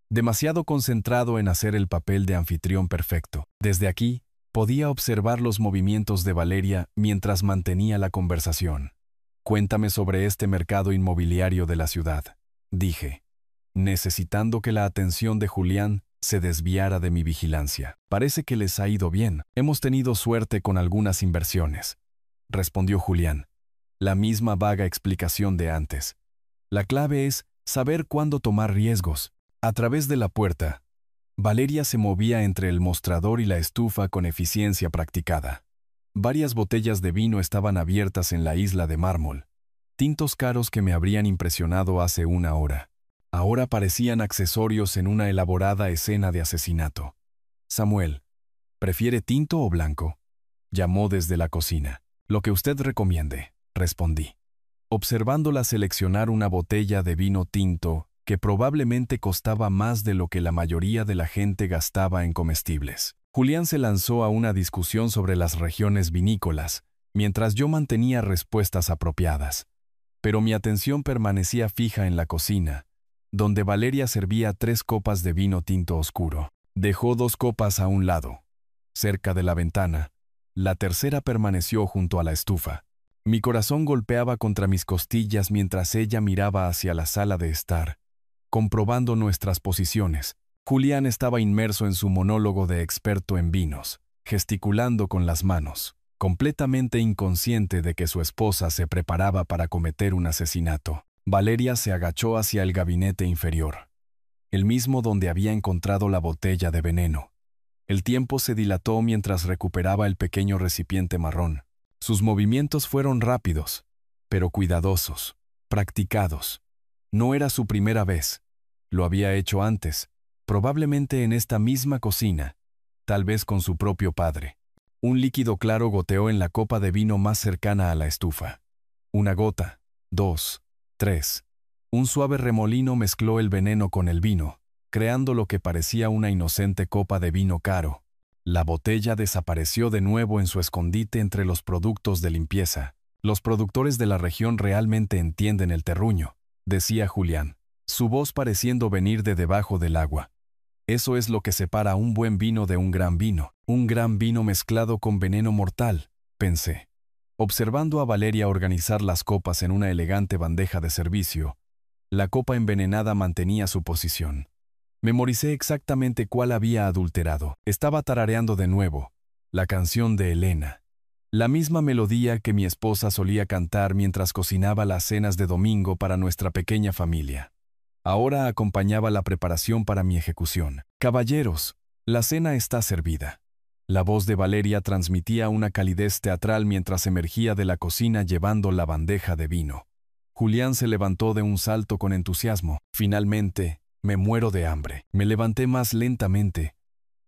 demasiado concentrado en hacer el papel de anfitrión perfecto. Desde aquí, podía observar los movimientos de Valeria mientras mantenía la conversación. «Cuéntame sobre este mercado inmobiliario de la ciudad», dije, necesitando que la atención de Julián se desviara de mi vigilancia. «Parece que les ha ido bien. Hemos tenido suerte con algunas inversiones», respondió Julián. La misma vaga explicación de antes. La clave es saber cuándo tomar riesgos. A través de la puerta, Valeria se movía entre el mostrador y la estufa con eficiencia practicada. Varias botellas de vino estaban abiertas en la isla de mármol, tintos caros que me habrían impresionado hace una hora. Ahora parecían accesorios en una elaborada escena de asesinato. «Samuel, ¿prefiere tinto o blanco?», llamó desde la cocina. «Lo que usted recomiende», respondí, observándola seleccionar una botella de vino tinto que probablemente costaba más de lo que la mayoría de la gente gastaba en comestibles. Julián se lanzó a una discusión sobre las regiones vinícolas, mientras yo mantenía respuestas apropiadas. Pero mi atención permanecía fija en la cocina, donde Valeria servía 3 copas de vino tinto oscuro. Dejó 2 copas a un lado, cerca de la ventana. La tercera permaneció junto a la estufa. Mi corazón golpeaba contra mis costillas mientras ella miraba hacia la sala de estar, comprobando nuestras posiciones. Julián estaba inmerso en su monólogo de experto en vinos, gesticulando con las manos, completamente inconsciente de que su esposa se preparaba para cometer un asesinato. Valeria se agachó hacia el gabinete inferior, el mismo donde había encontrado la botella de veneno. El tiempo se dilató mientras recuperaba el pequeño recipiente marrón. Sus movimientos fueron rápidos, pero cuidadosos, practicados. No era su primera vez. Lo había hecho antes, probablemente en esta misma cocina, tal vez con su propio padre. Un líquido claro goteó en la copa de vino más cercana a la estufa. 1 gota, 2, 3. Un suave remolino mezcló el veneno con el vino, creando lo que parecía una inocente copa de vino caro. La botella desapareció de nuevo en su escondite entre los productos de limpieza. «Los productores de la región realmente entienden el terruño», decía Julián, su voz pareciendo venir de debajo del agua. «Eso es lo que separa un buen vino de un gran vino. Un gran vino mezclado con veneno mortal», pensé. Observando a Valeria organizar las copas en una elegante bandeja de servicio, la copa envenenada mantenía su posición. Memoricé exactamente cuál había adulterado. Estaba tarareando de nuevo la canción de Elena, la misma melodía que mi esposa solía cantar mientras cocinaba las cenas de domingo para nuestra pequeña familia. Ahora acompañaba la preparación para mi ejecución. «Caballeros, la cena está servida». La voz de Valeria transmitía una calidez teatral mientras emergía de la cocina llevando la bandeja de vino. Julián se levantó de un salto con entusiasmo. «Finalmente, me muero de hambre». Me levanté más lentamente,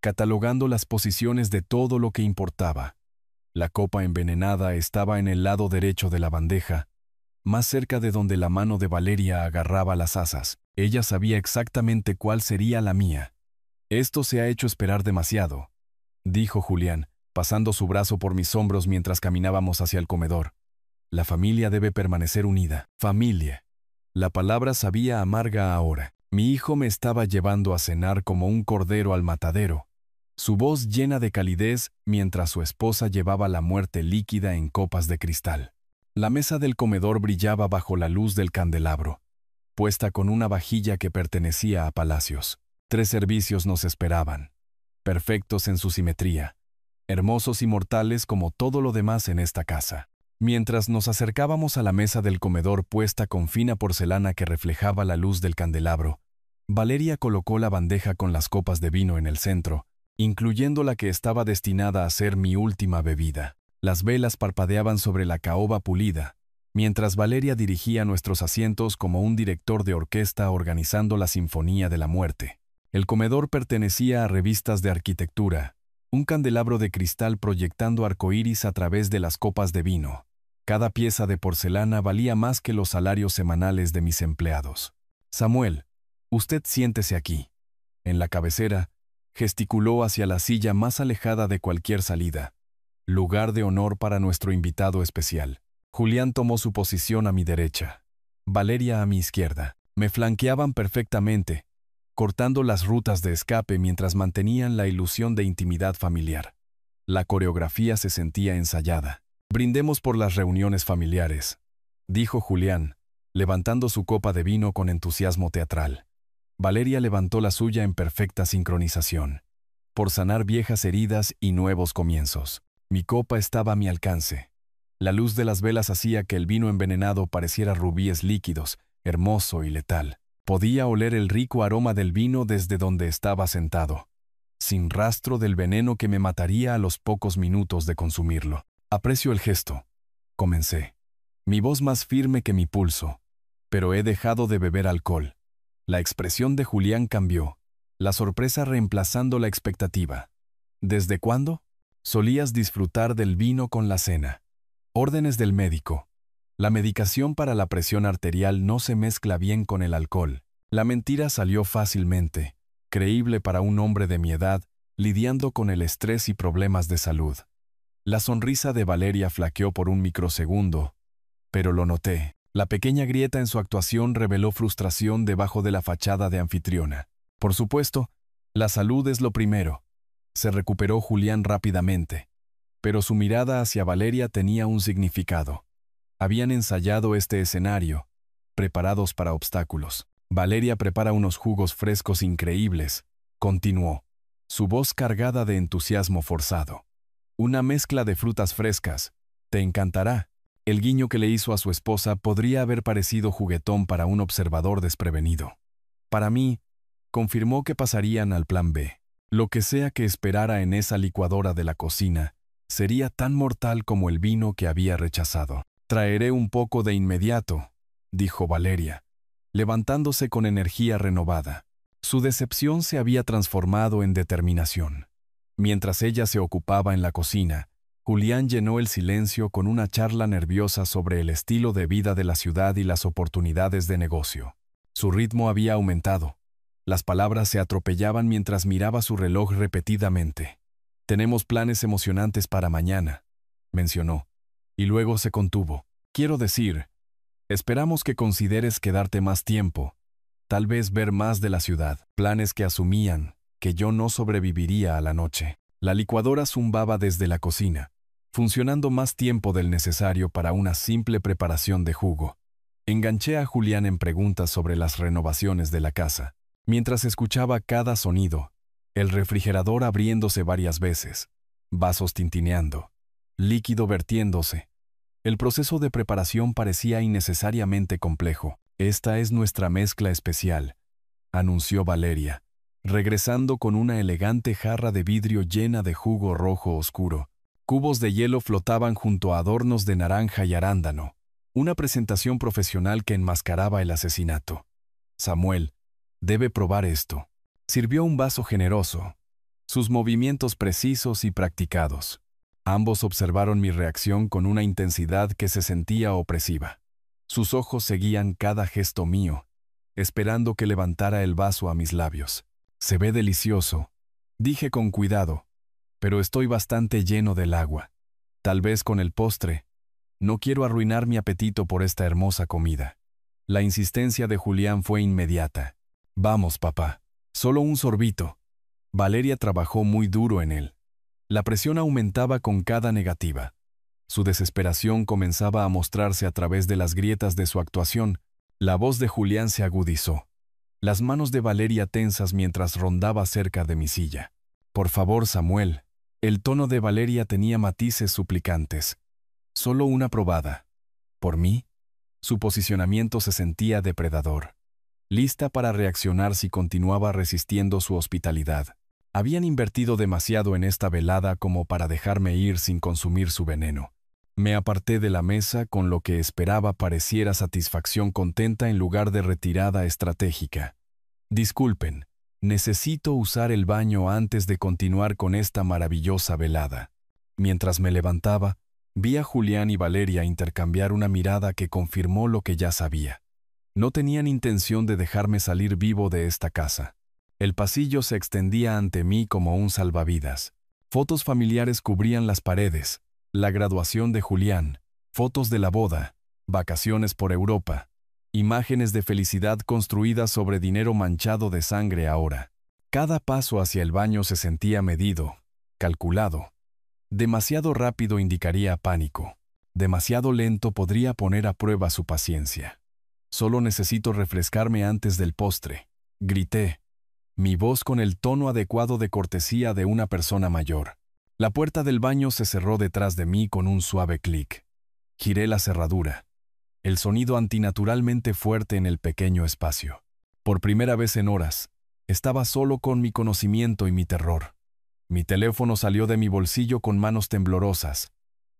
catalogando las posiciones de todo lo que importaba. La copa envenenada estaba en el lado derecho de la bandeja, más cerca de donde la mano de Valeria agarraba las asas. Ella sabía exactamente cuál sería la mía. «Esto se ha hecho esperar demasiado», dijo Julián, pasando su brazo por mis hombros mientras caminábamos hacia el comedor. «La familia debe permanecer unida». Familia. La palabra sabía amarga ahora. Mi hijo me estaba llevando a cenar como un cordero al matadero, su voz llena de calidez mientras su esposa llevaba la muerte líquida en copas de cristal. La mesa del comedor brillaba bajo la luz del candelabro, puesta con una vajilla que pertenecía a Palacios. 3 servicios nos esperaban, perfectos en su simetría, hermosos y mortales como todo lo demás en esta casa. Mientras nos acercábamos a la mesa del comedor puesta con fina porcelana que reflejaba la luz del candelabro, Valeria colocó la bandeja con las copas de vino en el centro, incluyendo la que estaba destinada a ser mi última bebida. Las velas parpadeaban sobre la caoba pulida, mientras Valeria dirigía nuestros asientos como un director de orquesta organizando la Sinfonía de la Muerte. El comedor pertenecía a revistas de arquitectura, un candelabro de cristal proyectando arcoíris a través de las copas de vino. Cada pieza de porcelana valía más que los salarios semanales de mis empleados. «Samuel, usted siéntese aquí». En la cabecera, Gesticuló hacia la silla más alejada de cualquier salida. Lugar de honor para nuestro invitado especial. Julián tomó su posición a mi derecha. Valeria a mi izquierda. Me flanqueaban perfectamente, cortando las rutas de escape mientras mantenían la ilusión de intimidad familiar. La coreografía se sentía ensayada. «Brindemos por las reuniones familiares», dijo Julián, levantando su copa de vino con entusiasmo teatral. Valeria levantó la suya en perfecta sincronización. Por sanar viejas heridas y nuevos comienzos. Mi copa estaba a mi alcance. La luz de las velas hacía que el vino envenenado pareciera rubíes líquidos, hermoso y letal. Podía oler el rico aroma del vino desde donde estaba sentado, sin rastro del veneno que me mataría a los pocos minutos de consumirlo. «Aprecio el gesto», comencé, mi voz más firme que mi pulso, «pero he dejado de beber alcohol». La expresión de Julián cambió, la sorpresa reemplazando la expectativa. «¿Desde cuándo?» «Solías disfrutar del vino con la cena». «Órdenes del médico». La medicación para la presión arterial no se mezcla bien con el alcohol. La mentira salió fácilmente, creíble para un hombre de mi edad, lidiando con el estrés y problemas de salud. La sonrisa de Valeria flaqueó por un microsegundo, pero lo noté. La pequeña grieta en su actuación reveló frustración debajo de la fachada de anfitriona. «Por supuesto, la salud es lo primero». Se recuperó Julián rápidamente, pero su mirada hacia Valeria tenía un significado. Habían ensayado este escenario, preparados para obstáculos. «Valeria prepara unos jugos frescos increíbles», continuó, su voz cargada de entusiasmo forzado. «Una mezcla de frutas frescas. Te encantará». El guiño que le hizo a su esposa podría haber parecido juguetón para un observador desprevenido. Para mí, confirmó que pasarían al plan B. Lo que sea que esperara en esa licuadora de la cocina, sería tan mortal como el vino que había rechazado. «Traeré un poco de inmediato», dijo Valeria, levantándose con energía renovada. Su decepción se había transformado en determinación. Mientras ella se ocupaba en la cocina, Julián llenó el silencio con una charla nerviosa sobre el estilo de vida de la ciudad y las oportunidades de negocio. Su ritmo había aumentado. Las palabras se atropellaban mientras miraba su reloj repetidamente. «Tenemos planes emocionantes para mañana», mencionó, y luego se contuvo. «Quiero decir, esperamos que consideres quedarte más tiempo, tal vez ver más de la ciudad». Planes que asumían que yo no sobreviviría a la noche. La licuadora zumbaba desde la cocina, funcionando más tiempo del necesario para una simple preparación de jugo. Enganché a Julián en preguntas sobre las renovaciones de la casa. Mientras escuchaba cada sonido, el refrigerador abriéndose varias veces, vasos tintineando, líquido vertiéndose. El proceso de preparación parecía innecesariamente complejo. «Esta es nuestra mezcla especial», anunció Valeria, regresando con una elegante jarra de vidrio llena de jugo rojo oscuro. Cubos de hielo flotaban junto a adornos de naranja y arándano, una presentación profesional que enmascaraba el asesinato. «Samuel, debe probar esto». Sirvió un vaso generoso, sus movimientos precisos y practicados. Ambos observaron mi reacción con una intensidad que se sentía opresiva. Sus ojos seguían cada gesto mío, esperando que levantara el vaso a mis labios. «Se ve delicioso», dije con cuidado, «pero estoy bastante lleno del agua. Tal vez con el postre. No quiero arruinar mi apetito por esta hermosa comida». La insistencia de Julián fue inmediata. «Vamos, papá. Solo un sorbito». Valeria trabajó muy duro en él. La presión aumentaba con cada negativa. Su desesperación comenzaba a mostrarse a través de las grietas de su actuación. La voz de Julián se agudizó. Las manos de Valeria tensas mientras rondaba cerca de mi silla. «Por favor, Samuel». El tono de Valeria tenía matices suplicantes. «Solo una probada». ¿Por mí? Su posicionamiento se sentía depredador, lista para reaccionar si continuaba resistiendo su hospitalidad. Habían invertido demasiado en esta velada como para dejarme ir sin consumir su veneno. Me aparté de la mesa con lo que esperaba pareciera satisfacción contenta en lugar de retirada estratégica. «Disculpen, necesito usar el baño antes de continuar con esta maravillosa velada». Mientras me levantaba, vi a Julián y Valeria intercambiar una mirada que confirmó lo que ya sabía. No tenían intención de dejarme salir vivo de esta casa. El pasillo se extendía ante mí como un salvavidas. Fotos familiares cubrían las paredes, la graduación de Julián, fotos de la boda, vacaciones por Europa, imágenes de felicidad construidas sobre dinero manchado de sangre ahora. Cada paso hacia el baño se sentía medido, calculado. Demasiado rápido indicaría pánico. Demasiado lento podría poner a prueba su paciencia. Solo necesito refrescarme antes del postre, grité, mi voz con el tono adecuado de cortesía de una persona mayor. La puerta del baño se cerró detrás de mí con un suave clic. Giré la cerradura. El sonido antinaturalmente fuerte en el pequeño espacio. Por primera vez en horas, estaba solo con mi conocimiento y mi terror. Mi teléfono salió de mi bolsillo con manos temblorosas.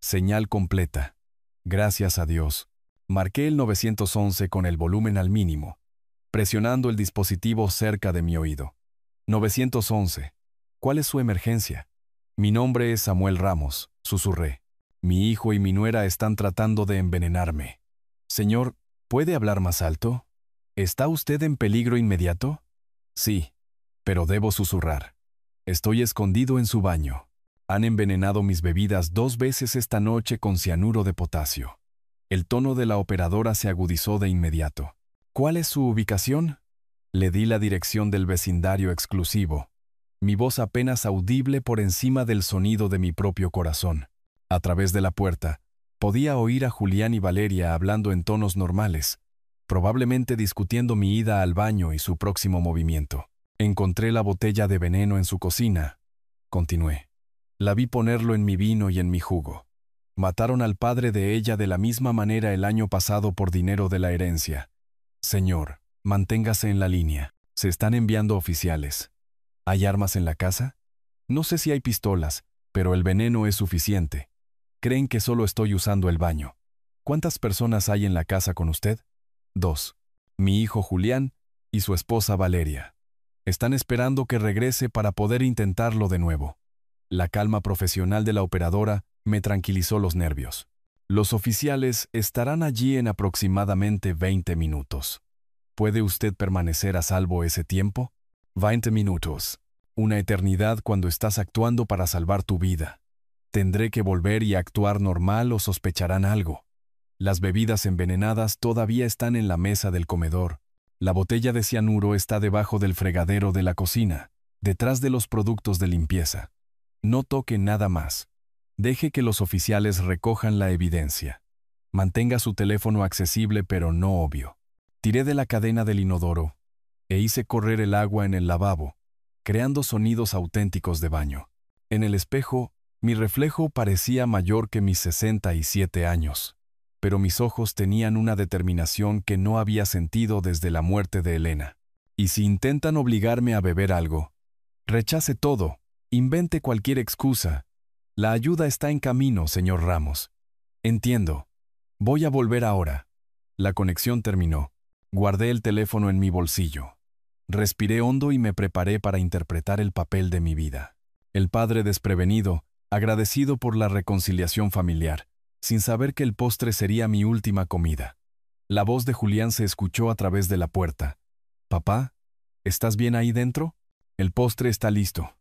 Señal completa. Gracias a Dios. Marqué el 911 con el volumen al mínimo, presionando el dispositivo cerca de mi oído. 911. ¿Cuál es su emergencia? Mi nombre es Samuel Ramos, susurré. Mi hijo y mi nuera están tratando de envenenarme. Señor, ¿puede hablar más alto? ¿Está usted en peligro inmediato? Sí, pero debo susurrar. Estoy escondido en su baño. Han envenenado mis bebidas 2 veces esta noche con cianuro de potasio. El tono de la operadora se agudizó de inmediato. ¿Cuál es su ubicación? Le di la dirección del vecindario exclusivo, mi voz apenas audible por encima del sonido de mi propio corazón. A través de la puerta, podía oír a Julián y Valeria hablando en tonos normales, probablemente discutiendo mi ida al baño y su próximo movimiento. Encontré la botella de veneno en su cocina. Continué. La vi ponerlo en mi vino y en mi jugo. Mataron al padre de ella de la misma manera el año pasado por dinero de la herencia. Señor, manténgase en la línea. Se están enviando oficiales. ¿Hay armas en la casa? No sé si hay pistolas, pero el veneno es suficiente. Creen que solo estoy usando el baño. ¿Cuántas personas hay en la casa con usted? 2. Mi hijo Julián y su esposa Valeria. Están esperando que regrese para poder intentarlo de nuevo. La calma profesional de la operadora me tranquilizó los nervios. Los oficiales estarán allí en aproximadamente 20 minutos. ¿Puede usted permanecer a salvo ese tiempo? 20 minutos. Una eternidad cuando estás actuando para salvar tu vida. ¿Tendré que volver y actuar normal o sospecharán algo? Las bebidas envenenadas todavía están en la mesa del comedor. La botella de cianuro está debajo del fregadero de la cocina, detrás de los productos de limpieza. No toque nada más. Deje que los oficiales recojan la evidencia. Mantenga su teléfono accesible pero no obvio. Tiré de la cadena del inodoro e hice correr el agua en el lavabo, creando sonidos auténticos de baño. En el espejo, mi reflejo parecía mayor que mis 67 años, pero mis ojos tenían una determinación que no había sentido desde la muerte de Elena. Y si intentan obligarme a beber algo, rechace todo, invente cualquier excusa. La ayuda está en camino, señor Ramos. Entiendo. Voy a volver ahora. La conexión terminó. Guardé el teléfono en mi bolsillo. Respiré hondo y me preparé para interpretar el papel de mi vida. El padre desprevenido, agradecido por la reconciliación familiar, sin saber que el postre sería mi última comida. La voz de Julián se escuchó a través de la puerta. «Papá, ¿estás bien ahí dentro? El postre está listo.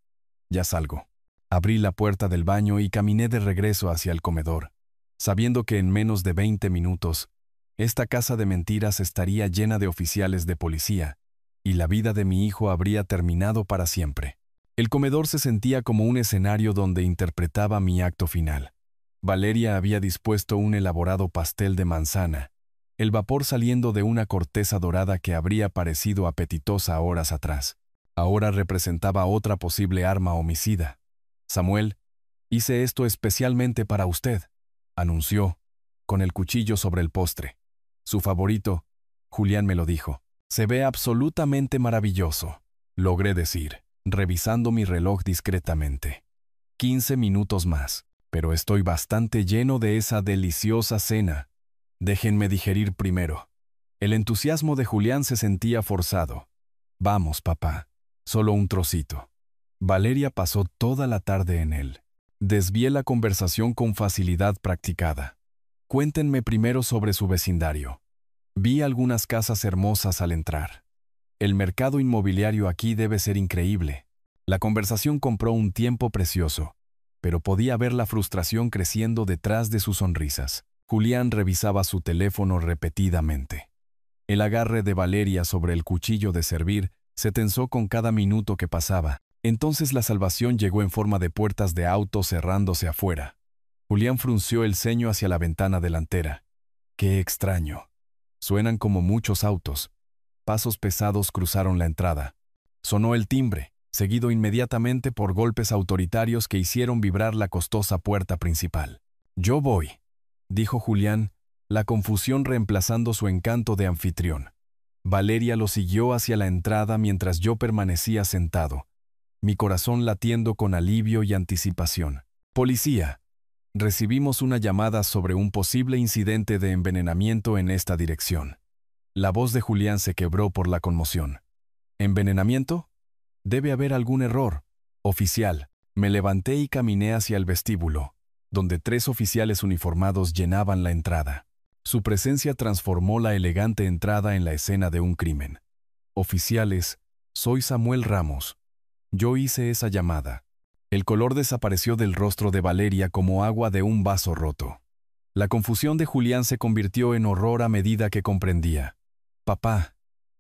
Ya salgo». Abrí la puerta del baño y caminé de regreso hacia el comedor, sabiendo que en menos de 20 minutos, esta casa de mentiras estaría llena de oficiales de policía, y la vida de mi hijo habría terminado para siempre. El comedor se sentía como un escenario donde interpretaba mi acto final. Valeria había dispuesto un elaborado pastel de manzana, el vapor saliendo de una corteza dorada que habría parecido apetitosa horas atrás. Ahora representaba otra posible arma homicida. «Samuel, hice esto especialmente para usted», anunció, con el cuchillo sobre el postre. Su favorito, Julián me lo dijo. «Se ve absolutamente maravilloso», logré decir, revisando mi reloj discretamente. 15 minutos más, pero estoy bastante lleno de esa deliciosa cena. Déjenme digerir primero. El entusiasmo de Julián se sentía forzado. «Vamos, papá, solo un trocito». Valeria pasó toda la tarde en él. Desvié la conversación con facilidad practicada. Cuéntenme primero sobre su vecindario. Vi algunas casas hermosas al entrar. El mercado inmobiliario aquí debe ser increíble. La conversación compró un tiempo precioso, pero podía ver la frustración creciendo detrás de sus sonrisas. Julián revisaba su teléfono repetidamente. El agarre de Valeria sobre el cuchillo de servir se tensó con cada minuto que pasaba. Entonces la salvación llegó en forma de puertas de auto cerrándose afuera. Julián frunció el ceño hacia la ventana delantera. ¡Qué extraño! Suenan como muchos autos. Pasos pesados cruzaron la entrada. Sonó el timbre, seguido inmediatamente por golpes autoritarios que hicieron vibrar la costosa puerta principal. «Yo voy», dijo Julián, la confusión reemplazando su encanto de anfitrión. Valeria lo siguió hacia la entrada mientras yo permanecía sentado, mi corazón latiendo con alivio y anticipación. «Policía, recibimos una llamada sobre un posible incidente de envenenamiento en esta dirección». La voz de Julián se quebró por la conmoción. «¿Envenenamiento? Debe haber algún error. Oficial». Me levanté y caminé hacia el vestíbulo, donde 3 oficiales uniformados llenaban la entrada. Su presencia transformó la elegante entrada en la escena de un crimen. «Oficiales, soy Samuel Ramos. Yo hice esa llamada». El color desapareció del rostro de Valeria como agua de un vaso roto. La confusión de Julián se convirtió en horror a medida que comprendía. «Papá,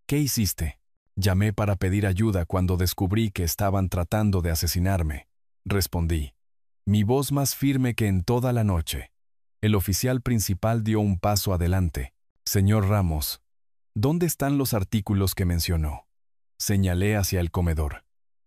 ¿qué hiciste?» «Llamé para pedir ayuda cuando descubrí que estaban tratando de asesinarme», respondí, mi voz más firme que en toda la noche. El oficial principal dio un paso adelante. «Señor Ramos, ¿dónde están los artículos que mencionó?» Señalé hacia el comedor.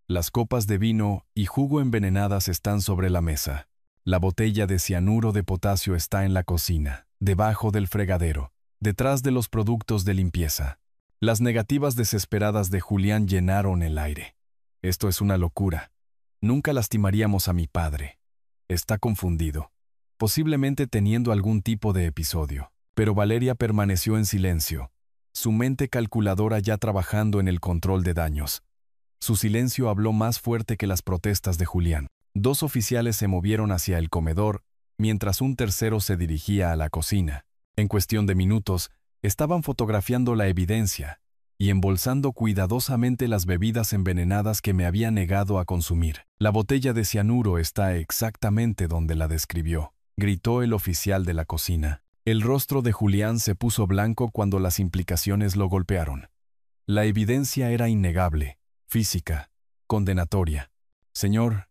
«Las copas de vino y jugo envenenadas están sobre la mesa. La botella de cianuro de potasio está en la cocina, debajo del fregadero, detrás de los productos de limpieza». Las negativas desesperadas de Julián llenaron el aire. «Esto es una locura. Nunca lastimaríamos a mi padre. Está confundido, posiblemente teniendo algún tipo de episodio». Pero Valeria permaneció en silencio, su mente calculadora ya trabajando en el control de daños. Su silencio habló más fuerte que las protestas de Julián. 2 oficiales se movieron hacia el comedor, mientras un tercero se dirigía a la cocina. En cuestión de minutos, estaban fotografiando la evidencia y embolsando cuidadosamente las bebidas envenenadas que me había negado a consumir. «La botella de cianuro está exactamente donde la describió», gritó el oficial de la cocina. El rostro de Julián se puso blanco cuando las implicaciones lo golpearon. La evidencia era innegable, física, condenatoria. «Señor,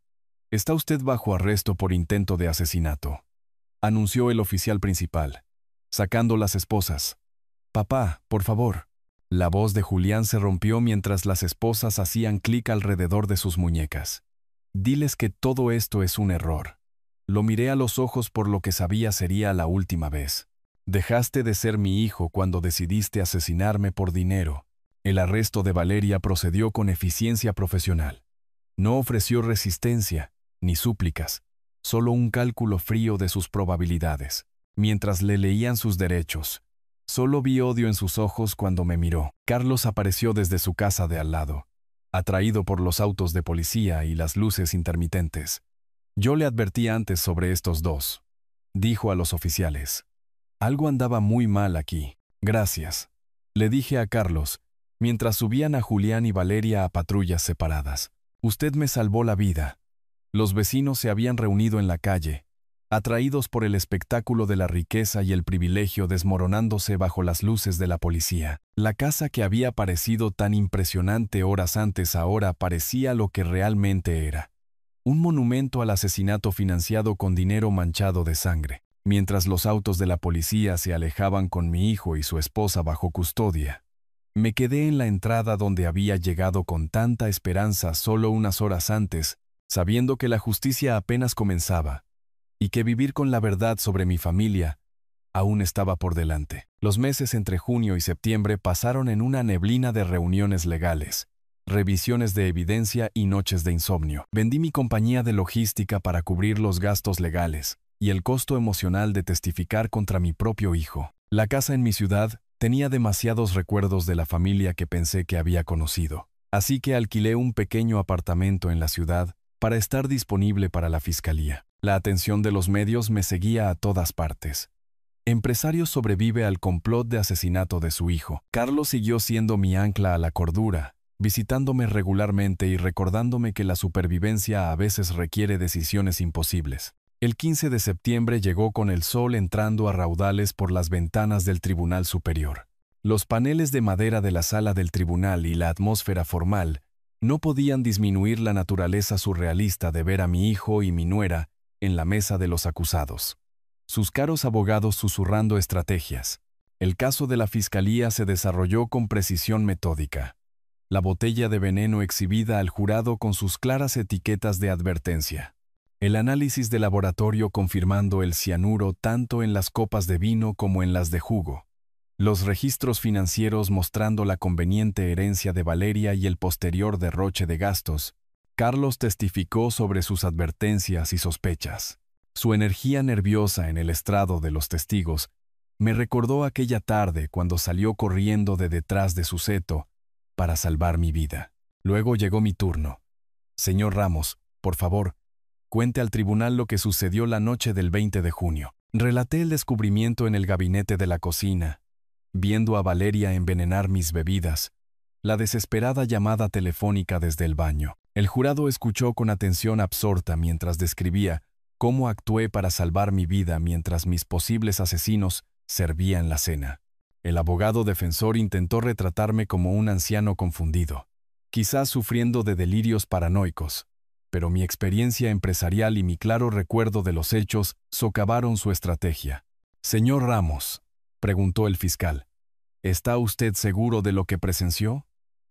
está usted bajo arresto por intento de asesinato», anunció el oficial principal, sacando las esposas. «Papá, por favor». La voz de Julián se rompió mientras las esposas hacían clic alrededor de sus muñecas. «Diles que todo esto es un error». Lo miré a los ojos por lo que sabía sería la última vez. «Dejaste de ser mi hijo cuando decidiste asesinarme por dinero». El arresto de Valeria procedió con eficiencia profesional. No ofreció resistencia, ni súplicas, solo un cálculo frío de sus probabilidades. Mientras le leían sus derechos, solo vi odio en sus ojos cuando me miró. Carlos apareció desde su casa de al lado, atraído por los autos de policía y las luces intermitentes. «Yo le advertí antes sobre estos 2», dijo a los oficiales. «Algo andaba muy mal aquí». «Gracias», le dije a Carlos, mientras subían a Julián y Valeria a patrullas separadas. «Usted me salvó la vida». Los vecinos se habían reunido en la calle, atraídos por el espectáculo de la riqueza y el privilegio desmoronándose bajo las luces de la policía. La casa que había parecido tan impresionante horas antes ahora parecía lo que realmente era: un monumento al asesinato financiado con dinero manchado de sangre. Mientras los autos de la policía se alejaban con mi hijo y su esposa bajo custodia, me quedé en la entrada donde había llegado con tanta esperanza solo unas horas antes, sabiendo que la justicia apenas comenzaba y que vivir con la verdad sobre mi familia aún estaba por delante. Los meses entre junio y septiembre pasaron en una neblina de reuniones legales, revisiones de evidencia y noches de insomnio. Vendí mi compañía de logística para cubrir los gastos legales y el costo emocional de testificar contra mi propio hijo. La casa en mi ciudad tenía demasiados recuerdos de la familia que pensé que había conocido, así que alquilé un pequeño apartamento en la ciudad para estar disponible para la fiscalía. La atención de los medios me seguía a todas partes. Empresario sobrevive al complot de asesinato de su hijo. Carlos siguió siendo mi ancla a la cordura, visitándome regularmente y recordándome que la supervivencia a veces requiere decisiones imposibles. El 15 de septiembre llegó con el sol entrando a raudales por las ventanas del Tribunal Superior. Los paneles de madera de la sala del tribunal y la atmósfera formal no podían disminuir la naturaleza surrealista de ver a mi hijo y mi nuera en la mesa de los acusados. Sus caros abogados susurrando estrategias. El caso de la fiscalía se desarrolló con precisión metódica. La botella de veneno exhibida al jurado con sus claras etiquetas de advertencia. El análisis de laboratorio confirmando el cianuro tanto en las copas de vino como en las de jugo. Los registros financieros mostrando la conveniente herencia de Valeria y el posterior derroche de gastos. Carlos testificó sobre sus advertencias y sospechas. Su energía nerviosa en el estrado de los testigos me recordó aquella tarde cuando salió corriendo de detrás de su seto para salvar mi vida. Luego llegó mi turno. Señor Ramos, por favor, cuente al tribunal lo que sucedió la noche del 20 de junio. Relaté el descubrimiento en el gabinete de la cocina, viendo a Valeria envenenar mis bebidas, la desesperada llamada telefónica desde el baño. El jurado escuchó con atención absorta mientras describía cómo actué para salvar mi vida mientras mis posibles asesinos servían la cena. El abogado defensor intentó retratarme como un anciano confundido, quizás sufriendo de delirios paranoicos, pero mi experiencia empresarial y mi claro recuerdo de los hechos socavaron su estrategia. Señor Ramos, preguntó el fiscal, ¿está usted seguro de lo que presenció?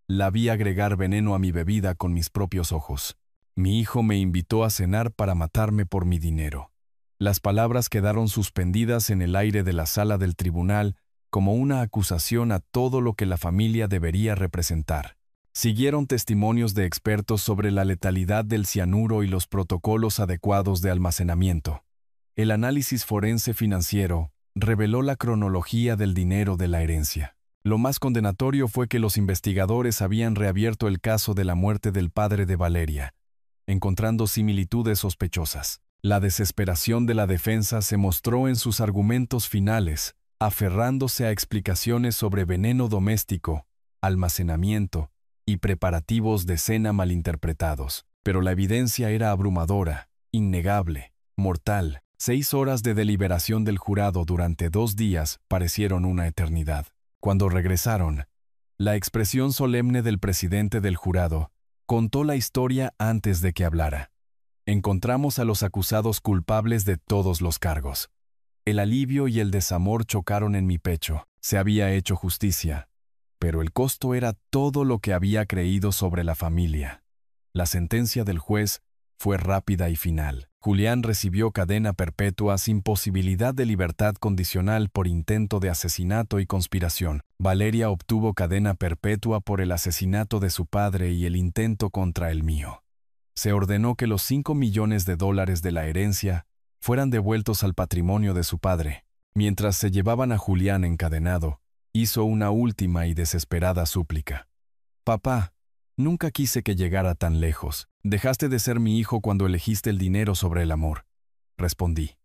La vi agregar veneno a mi bebida con mis propios ojos. Mi hijo me invitó a cenar para matarme por mi dinero. Las palabras quedaron suspendidas en el aire de la sala del tribunal como una acusación a todo lo que la familia debería representar. Siguieron testimonios de expertos sobre la letalidad del cianuro y los protocolos adecuados de almacenamiento. El análisis forense financiero reveló la cronología del dinero de la herencia. Lo más condenatorio fue que los investigadores habían reabierto el caso de la muerte del padre de Valeria, encontrando similitudes sospechosas. La desesperación de la defensa se mostró en sus argumentos finales, aferrándose a explicaciones sobre veneno doméstico, almacenamiento y preparativos de cena malinterpretados. Pero la evidencia era abrumadora, innegable, mortal. 6 horas de deliberación del jurado durante 2 días parecieron una eternidad. Cuando regresaron, la expresión solemne del presidente del jurado contó la historia antes de que hablara. Encontramos a los acusados culpables de todos los cargos. El alivio y el desamor chocaron en mi pecho. Se había hecho justicia, pero el costo era todo lo que había creído sobre la familia. La sentencia del juez fue rápida y final. Julián recibió cadena perpetua sin posibilidad de libertad condicional por intento de asesinato y conspiración. Valeria obtuvo cadena perpetua por el asesinato de su padre y el intento contra el mío. Se ordenó que los $5 millones de la herencia fueran devueltos al patrimonio de su padre. Mientras se llevaban a Julián encadenado, hizo una última y desesperada súplica. «Papá, nunca quise que llegara tan lejos. Dejaste de ser mi hijo cuando elegiste el dinero sobre el amor», respondí.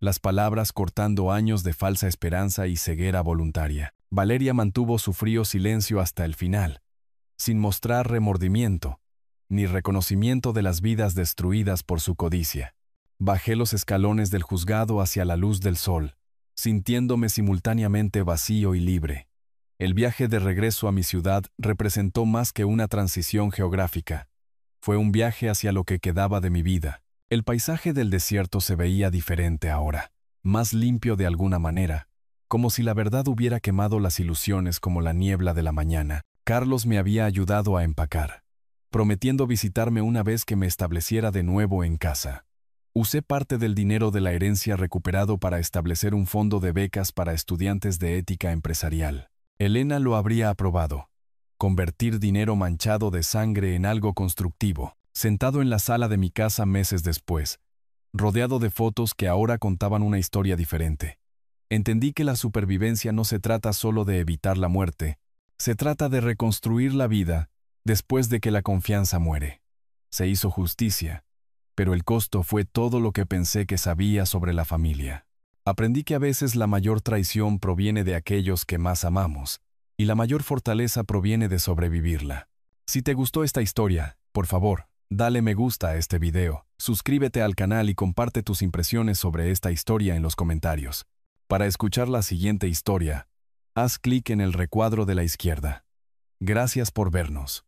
Las palabras cortando años de falsa esperanza y ceguera voluntaria. Valeria mantuvo su frío silencio hasta el final, sin mostrar remordimiento, ni reconocimiento de las vidas destruidas por su codicia. Bajé los escalones del juzgado hacia la luz del sol, sintiéndome simultáneamente vacío y libre. El viaje de regreso a mi ciudad representó más que una transición geográfica. Fue un viaje hacia lo que quedaba de mi vida. El paisaje del desierto se veía diferente ahora, más limpio de alguna manera, como si la verdad hubiera quemado las ilusiones como la niebla de la mañana. Carlos me había ayudado a empacar, prometiendo visitarme una vez que me estableciera de nuevo en casa. Usé parte del dinero de la herencia recuperado para establecer un fondo de becas para estudiantes de ética empresarial. Elena lo habría aprobado. Convertir dinero manchado de sangre en algo constructivo. Sentado en la sala de mi casa meses después, rodeado de fotos que ahora contaban una historia diferente, entendí que la supervivencia no se trata solo de evitar la muerte, se trata de reconstruir la vida después de que la confianza muere. Se hizo justicia, pero el costo fue todo lo que pensé que sabía sobre la familia. Aprendí que a veces la mayor traición proviene de aquellos que más amamos, y la mayor fortaleza proviene de sobrevivirla. Si te gustó esta historia, por favor, dale me gusta a este video, suscríbete al canal y comparte tus impresiones sobre esta historia en los comentarios. Para escuchar la siguiente historia, haz clic en el recuadro de la izquierda. Gracias por vernos.